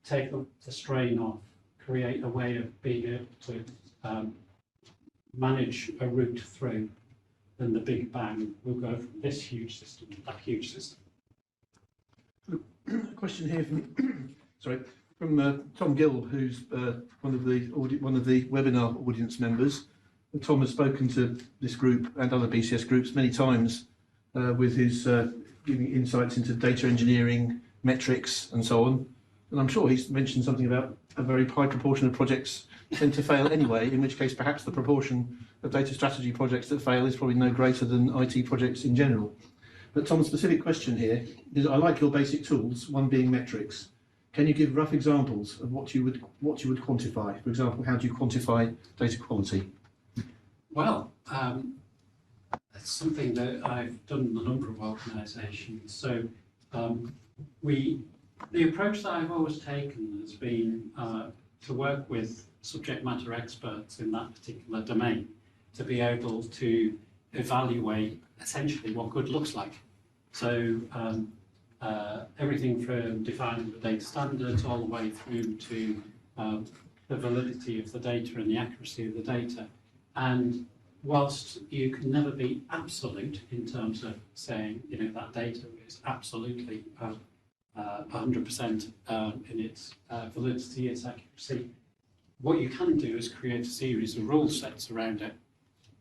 take the strain off, create a way of being able to manage a route through, than the big bang. We'll go from this huge system to that huge system. A question here from Tom Gill, who's one of the webinar audience members. Tom has spoken to this group and other BCS groups many times with his giving insights into data engineering, metrics, and so on. And I'm sure he's mentioned something about a very high proportion of projects tend to fail anyway, in which case perhaps the proportion of data strategy projects that fail is probably no greater than IT projects in general. But Tom's specific question here is, I like your basic tools, one being metrics. Can you give rough examples of what you would quantify? For example, how do you quantify data quality? Well, it's something that I've done in a number of organisations. So the approach that I've always taken has been to work with subject matter experts in that particular domain to be able to evaluate essentially what good looks like. So everything from defining the data standards all the way through to the validity of the data and the accuracy of the data. And whilst you can never be absolute in terms of saying, that data is absolutely 100% in its validity, its accuracy, what you can do is create a series of rule sets around it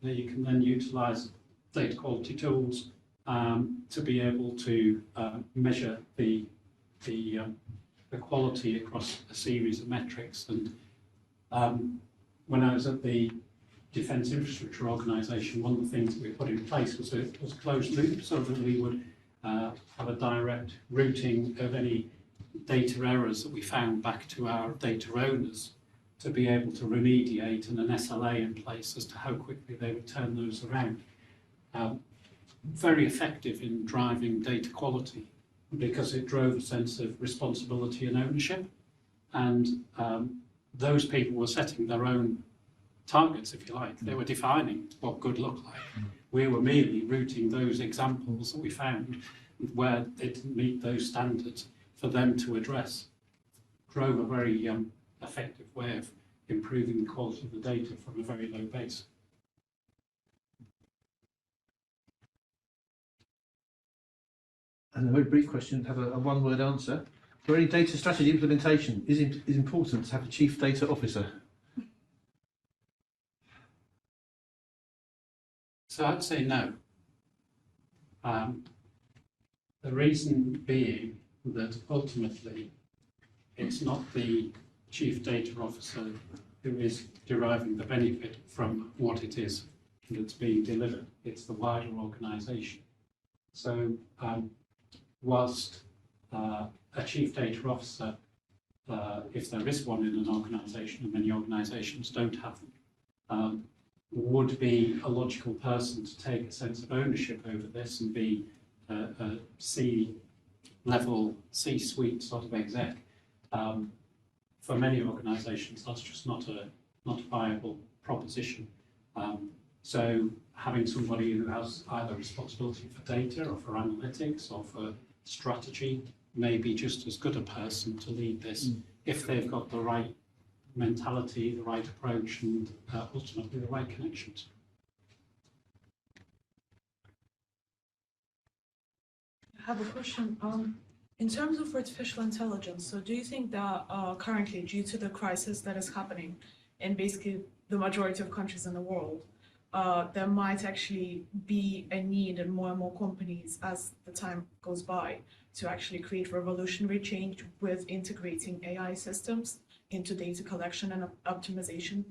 that you can then utilise data quality tools to be able to measure the quality across a series of metrics. And when I was at the Defence Infrastructure Organisation, one of the things that we put in place was a closed loop, so that we would have a direct routing of any data errors that we found back to our data owners to be able to remediate, and an SLA in place as to how quickly they would turn those around. Very effective in driving data quality because it drove a sense of responsibility and ownership, and those people were setting their own targets, if you like. They were defining what good looked like. We were merely routing those examples that we found where they didn't meet those standards for them to address. Drove a very effective way of improving the quality of the data from a very low base. And a very brief question, have a one-word answer. For any data strategy implementation, is important to have a chief data officer? So I'd say no. The reason being that ultimately it's not the chief data officer who is deriving the benefit from what it is that's being delivered. It's the wider organisation. So whilst a chief data officer, if there is one in an organisation, and many organisations don't have them, would be a logical person to take a sense of ownership over this and be a C-level, C-suite sort of exec. For many organisations, that's just not a viable proposition. So having somebody who has either responsibility for data or for analytics or for strategy may be just as good a person to lead this if they've got the right mentality, the right approach, and ultimately the right connections. have a question. In terms of artificial intelligence, so do you think that currently, due to the crisis that is happening in basically the majority of countries in the world, there might actually be a need in more and more companies as the time goes by to actually create revolutionary change with integrating AI systems into data collection and optimization?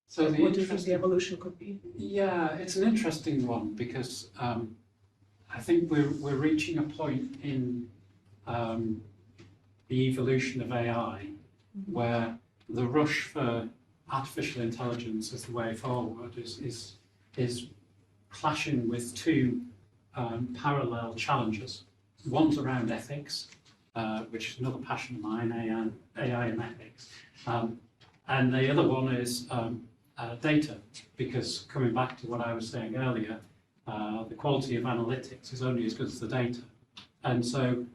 So What do you think the evolution could be? Yeah, it's an interesting one because I think we're reaching a point in the evolution of AI where the rush for artificial intelligence as the way forward is clashing with two parallel challenges. One's around ethics, which is another passion of mine, AI and ethics. And the other one is data, because coming back to what I was saying earlier, the quality of analytics is only as good as the data. And so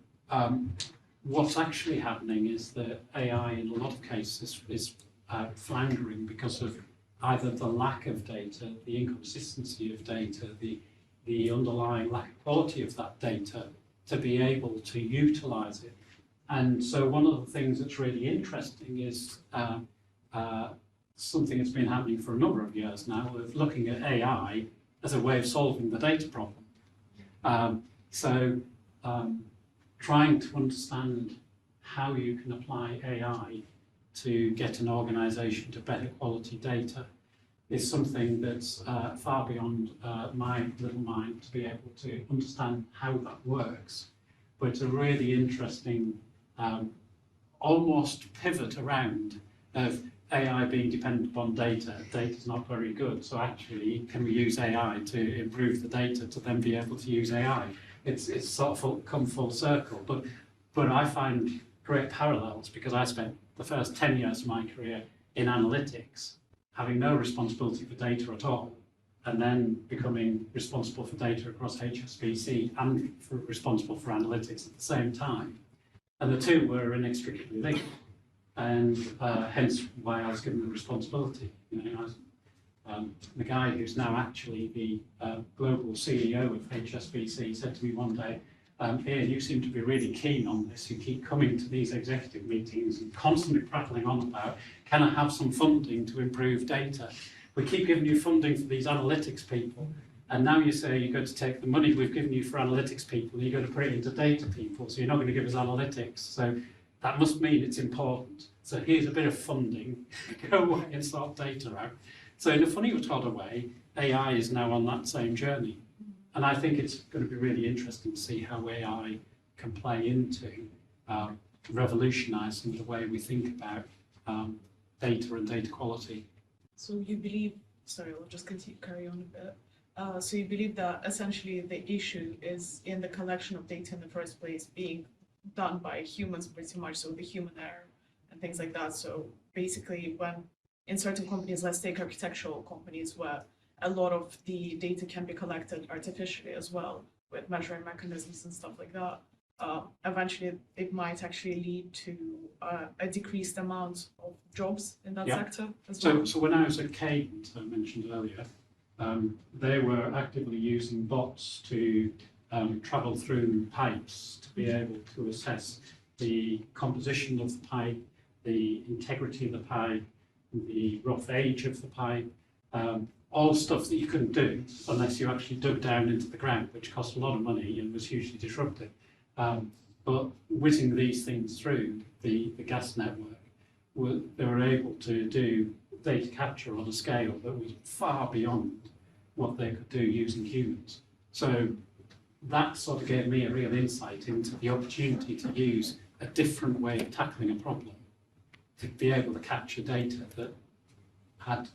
what's actually happening is that AI in a lot of cases is floundering because of either the lack of data, the inconsistency of data, the underlying lack of quality of that data to be able to utilize it. And so one of the things that's really interesting is something that's been happening for a number of years now of looking at AI as a way of solving the data problem. Trying to understand how you can apply AI to get an organisation to better quality data is something that's far beyond my little mind to be able to understand how that works. But it's a really interesting almost pivot around of AI being dependent upon data. Data's not very good, so actually can we use AI to improve the data to then be able to use AI? It's sort of come full circle, but I find great parallels because I spent the first 10 years of my career in analytics, having no responsibility for data at all, and then becoming responsible for data across HSBC and responsible for analytics at the same time. And the two were inextricably linked, and hence why I was given the responsibility. You know, I was, the guy who's now actually the global CEO of HSBC said to me one day, Ian, you seem to be really keen on this. You keep coming to these executive meetings and constantly prattling on about, can I have some funding to improve data? We keep giving you funding for these analytics people, and now you say you're going to take the money we've given you for analytics people and you're going to put it into data people, so you're not going to give us analytics. So that must mean it's important. So here's a bit of funding, go away and sort data out. So in a funny sort of way, AI is now on that same journey. And I think it's going to be really interesting to see how AI can play into revolutionising the way we think about data and data quality. So you believe, sorry, I'll just carry on a bit. So you believe that essentially the issue is in the collection of data in the first place being done by humans pretty much, so the human error and things like that. So basically when in certain companies, let's take architectural companies where a lot of the data can be collected artificially as well with measuring mechanisms and stuff like that. Eventually, it might actually lead to a decreased amount of jobs in that sector as well. So when I was at Cadence, I mentioned earlier, they were actively using bots to travel through pipes to be able to assess the composition of the pipe, the integrity of the pipe, the rough age of the pipe, all stuff that you couldn't do unless you actually dug down into the ground, which cost a lot of money and was hugely disruptive. But whizzing these things through the gas network, they were able to do data capture on a scale that was far beyond what they could do using humans. So that sort of gave me a real insight into the opportunity to use a different way of tackling a problem, to be able to capture data that had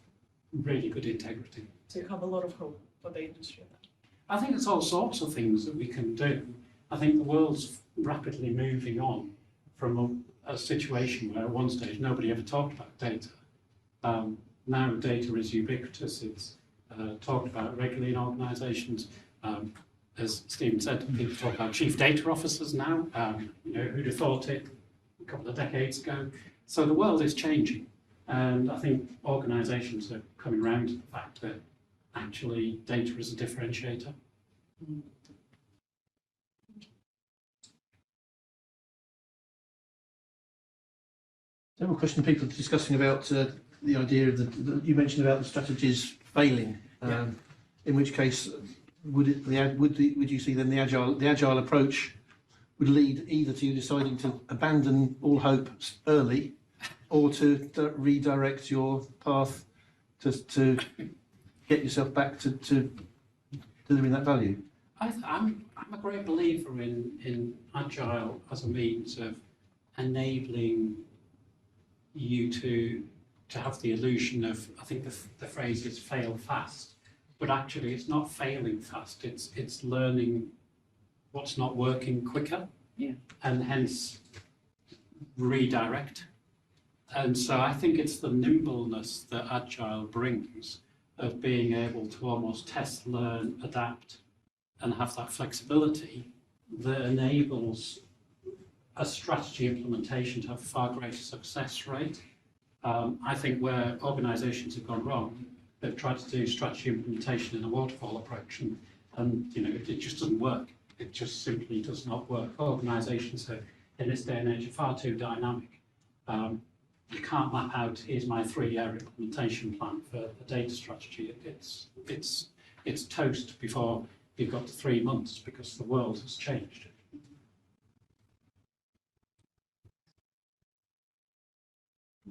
really good integrity. So you have a lot of hope for the industry then? I think there's all sorts of things that we can do. I think the world's rapidly moving on from a situation where at one stage nobody ever talked about data. Now data is ubiquitous, it's talked about regularly in organisations. As Stephen said, people talk about chief data officers now. You know, who'd have thought it a couple of decades ago? So the world is changing. And I think organisations are coming around to the fact that actually data is a differentiator. Several questions, people discussing about the idea of you mentioned about the strategies failing. In which case, would you see then the agile approach would lead either to you deciding to abandon all hope early, or to redirect your path to get yourself back to delivering that value? I'm a great believer in agile as a means of enabling you to have the illusion of, I think the phrase is fail fast, but actually it's not failing fast, it's learning what's not working quicker, and hence redirect. And so I think it's the nimbleness that agile brings, of being able to almost test, learn, adapt, and have that flexibility that enables a strategy implementation to have a far greater success rate. I think where organisations have gone wrong, they've tried to do strategy implementation in a waterfall approach, and it just doesn't work. It just simply does not work. Organisations are, in this day and age, are far too dynamic. You can't map out, here's my 3-year implementation plan for a data strategy. It's toast before you've got to 3 months, because the world has changed.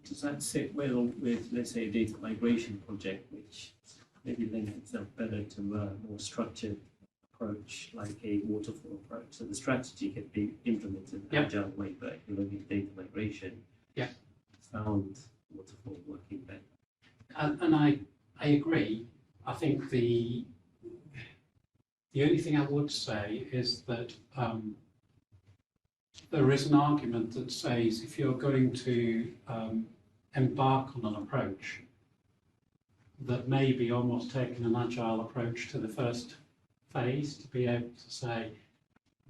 Does that sit well with, let's say, a data migration project, which maybe lends itself better to a more structured approach, like a waterfall approach? So the strategy can be implemented in an agile way, but if you're looking at data migration, found waterfall working better. And I agree. I think the only thing I would say is that there is an argument that says if you're going to embark on an approach, that maybe almost taking an agile approach to the first phase, to be able to say,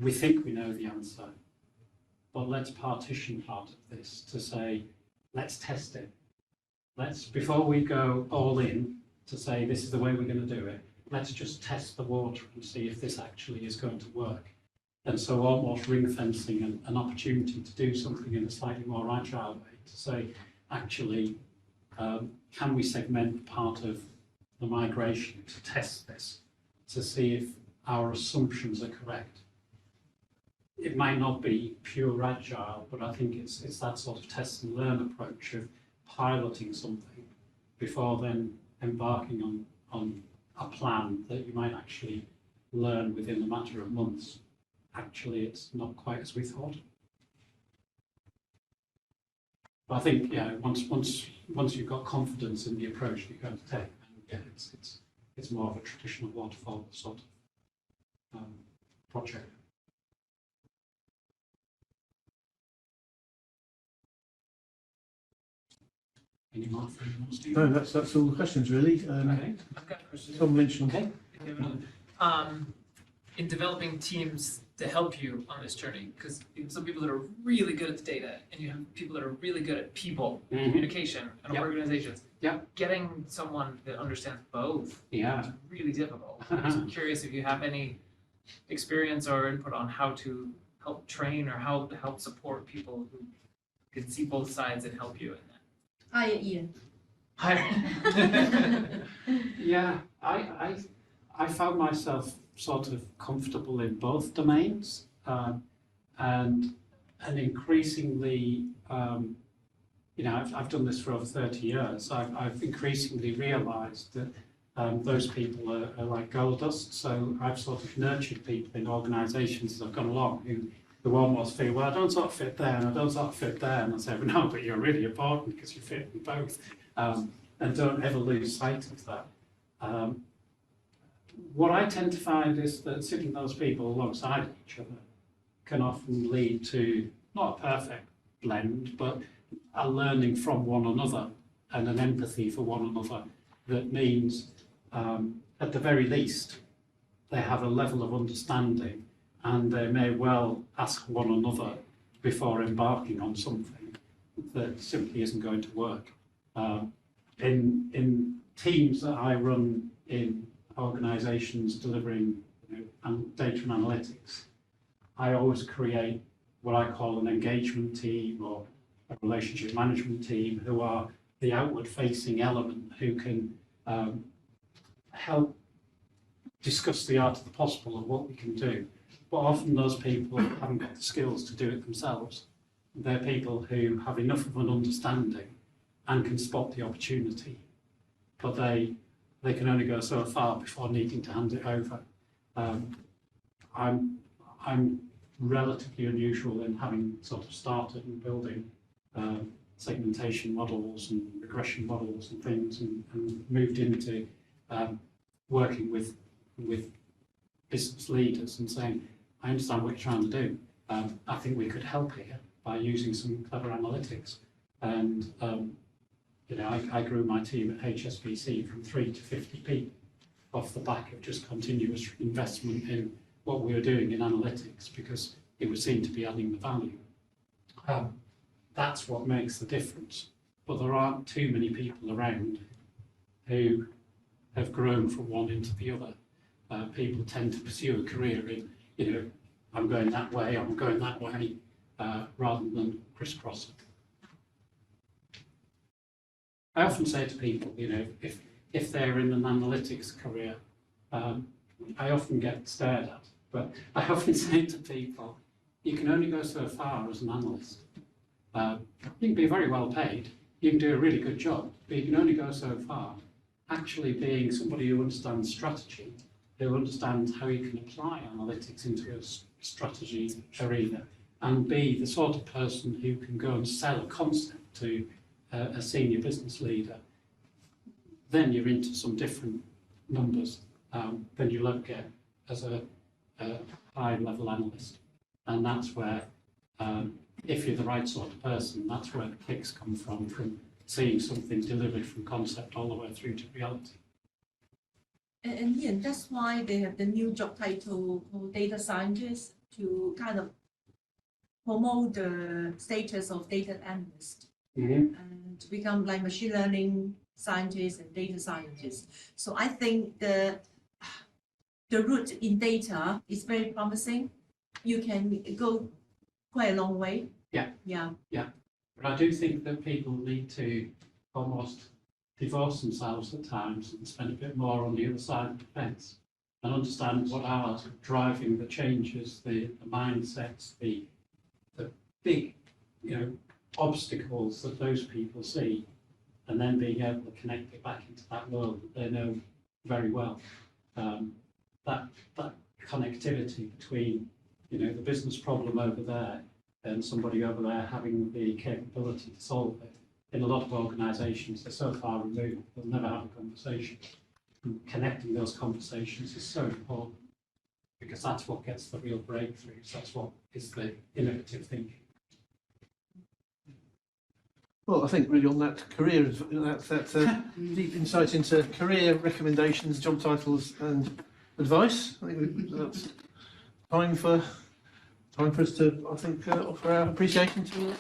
we think we know the answer, but let's partition part of this to say, let's test it. Before we go all in to say this is the way we're going to do it, let's just test the water and see if this actually is going to work. And so almost ring fencing an opportunity to do something in a slightly more agile way, to say, actually, can we segment part of the migration to test this, to see if our assumptions are correct? It might not be pure agile, but I think it's that sort of test and learn approach of piloting something before then embarking on a plan that you might actually learn within a matter of months. Actually, it's not quite as we thought. But I think, once you've got confidence in the approach that you're going to take, then it's more of a traditional waterfall sort of project. Any more for anyone, Steve? No, that's all the questions really. Okay. I've got a question. Tom mentioned. Okay. In developing teams to help you on this journey, because some people that are really good at the data, and you have people that are really good at people, communication, and Yep. organizations. Yep. Getting someone that understands both Yeah. is really difficult. I'm curious if you have any experience or input on how to help train or how to help support people who can see both sides and help you in that. Hi, Ian. Yeah, I found myself sort of comfortable in both domains, and increasingly, I've done this for over 30 years. I've increasingly realised that those people are like gold dust. So I've sort of nurtured people in organisations as I've gone along who almost feel, well, I don't sort of fit there and I don't sort of fit there. And I say, well, no, but you're really important because you fit in both. And don't ever lose sight of that. What I tend to find is that sitting those people alongside each other can often lead to not a perfect blend, but a learning from one another and an empathy for one another that means, at the very least, they have a level of understanding and they may well ask one another before embarking on something that simply isn't going to work. In teams that I run in organisations delivering data and analytics, I always create what I call an engagement team or a relationship management team who are the outward facing element who can help discuss the art of the possible of what we can do. But often those people haven't got the skills to do it themselves. They're people who have enough of an understanding and can spot the opportunity, but they can only go so far before needing to hand it over. I'm relatively unusual in having sort of started and building segmentation models and regression models and things, and moved into working with business leaders and saying, I understand what you're trying to do. I think we could help here by using some clever analytics. And you know, I grew my team at HSBC from 3 to 50 people off the back of just continuous investment in what we were doing in analytics, because it was seen to be adding the value. That's what makes the difference. But there aren't too many people around who have grown from one into the other. People tend to pursue a career in, you know, I'm going that way, rather than crisscross it. I often say to people, you know, if they're in an analytics career, I often get stared at, but I often say to people, you can only go so far as an analyst. You can be very well paid, you can do a really good job, but you can only go so far. Actually being somebody who understands strategy, who understands how you can apply analytics into a strategy arena, and be the sort of person who can go and sell a concept to a senior business leader, then you're into some different numbers than you'll ever get as a high-level analyst. And that's where, if you're the right sort of person, that's where the clicks come from seeing something delivered from concept all the way through to reality. And Ian, that's why they have the new job title called data scientist, to kind of promote the status of data analyst. And to become like machine learning scientists and data scientists. So I think the route in data is very promising. You can go quite a long way. Yeah. But I do think that people need to almost divorce themselves at times and spend a bit more on the other side of the fence and understand what are driving the changes, the mindsets, the big, you know, obstacles that those people see, and then being able to connect it back into that world that they know very well. That connectivity between, you know, the business problem over there and somebody over there having the capability to solve it. In a lot of organisations, they're so far removed, they'll never have a conversation. And connecting those conversations is so important, because that's what gets the real breakthroughs. That's what is the innovative thinking. Well, I think really on that career, that deep insight into career recommendations, job titles, and advice. I think that's time for us to, I think, offer our appreciation to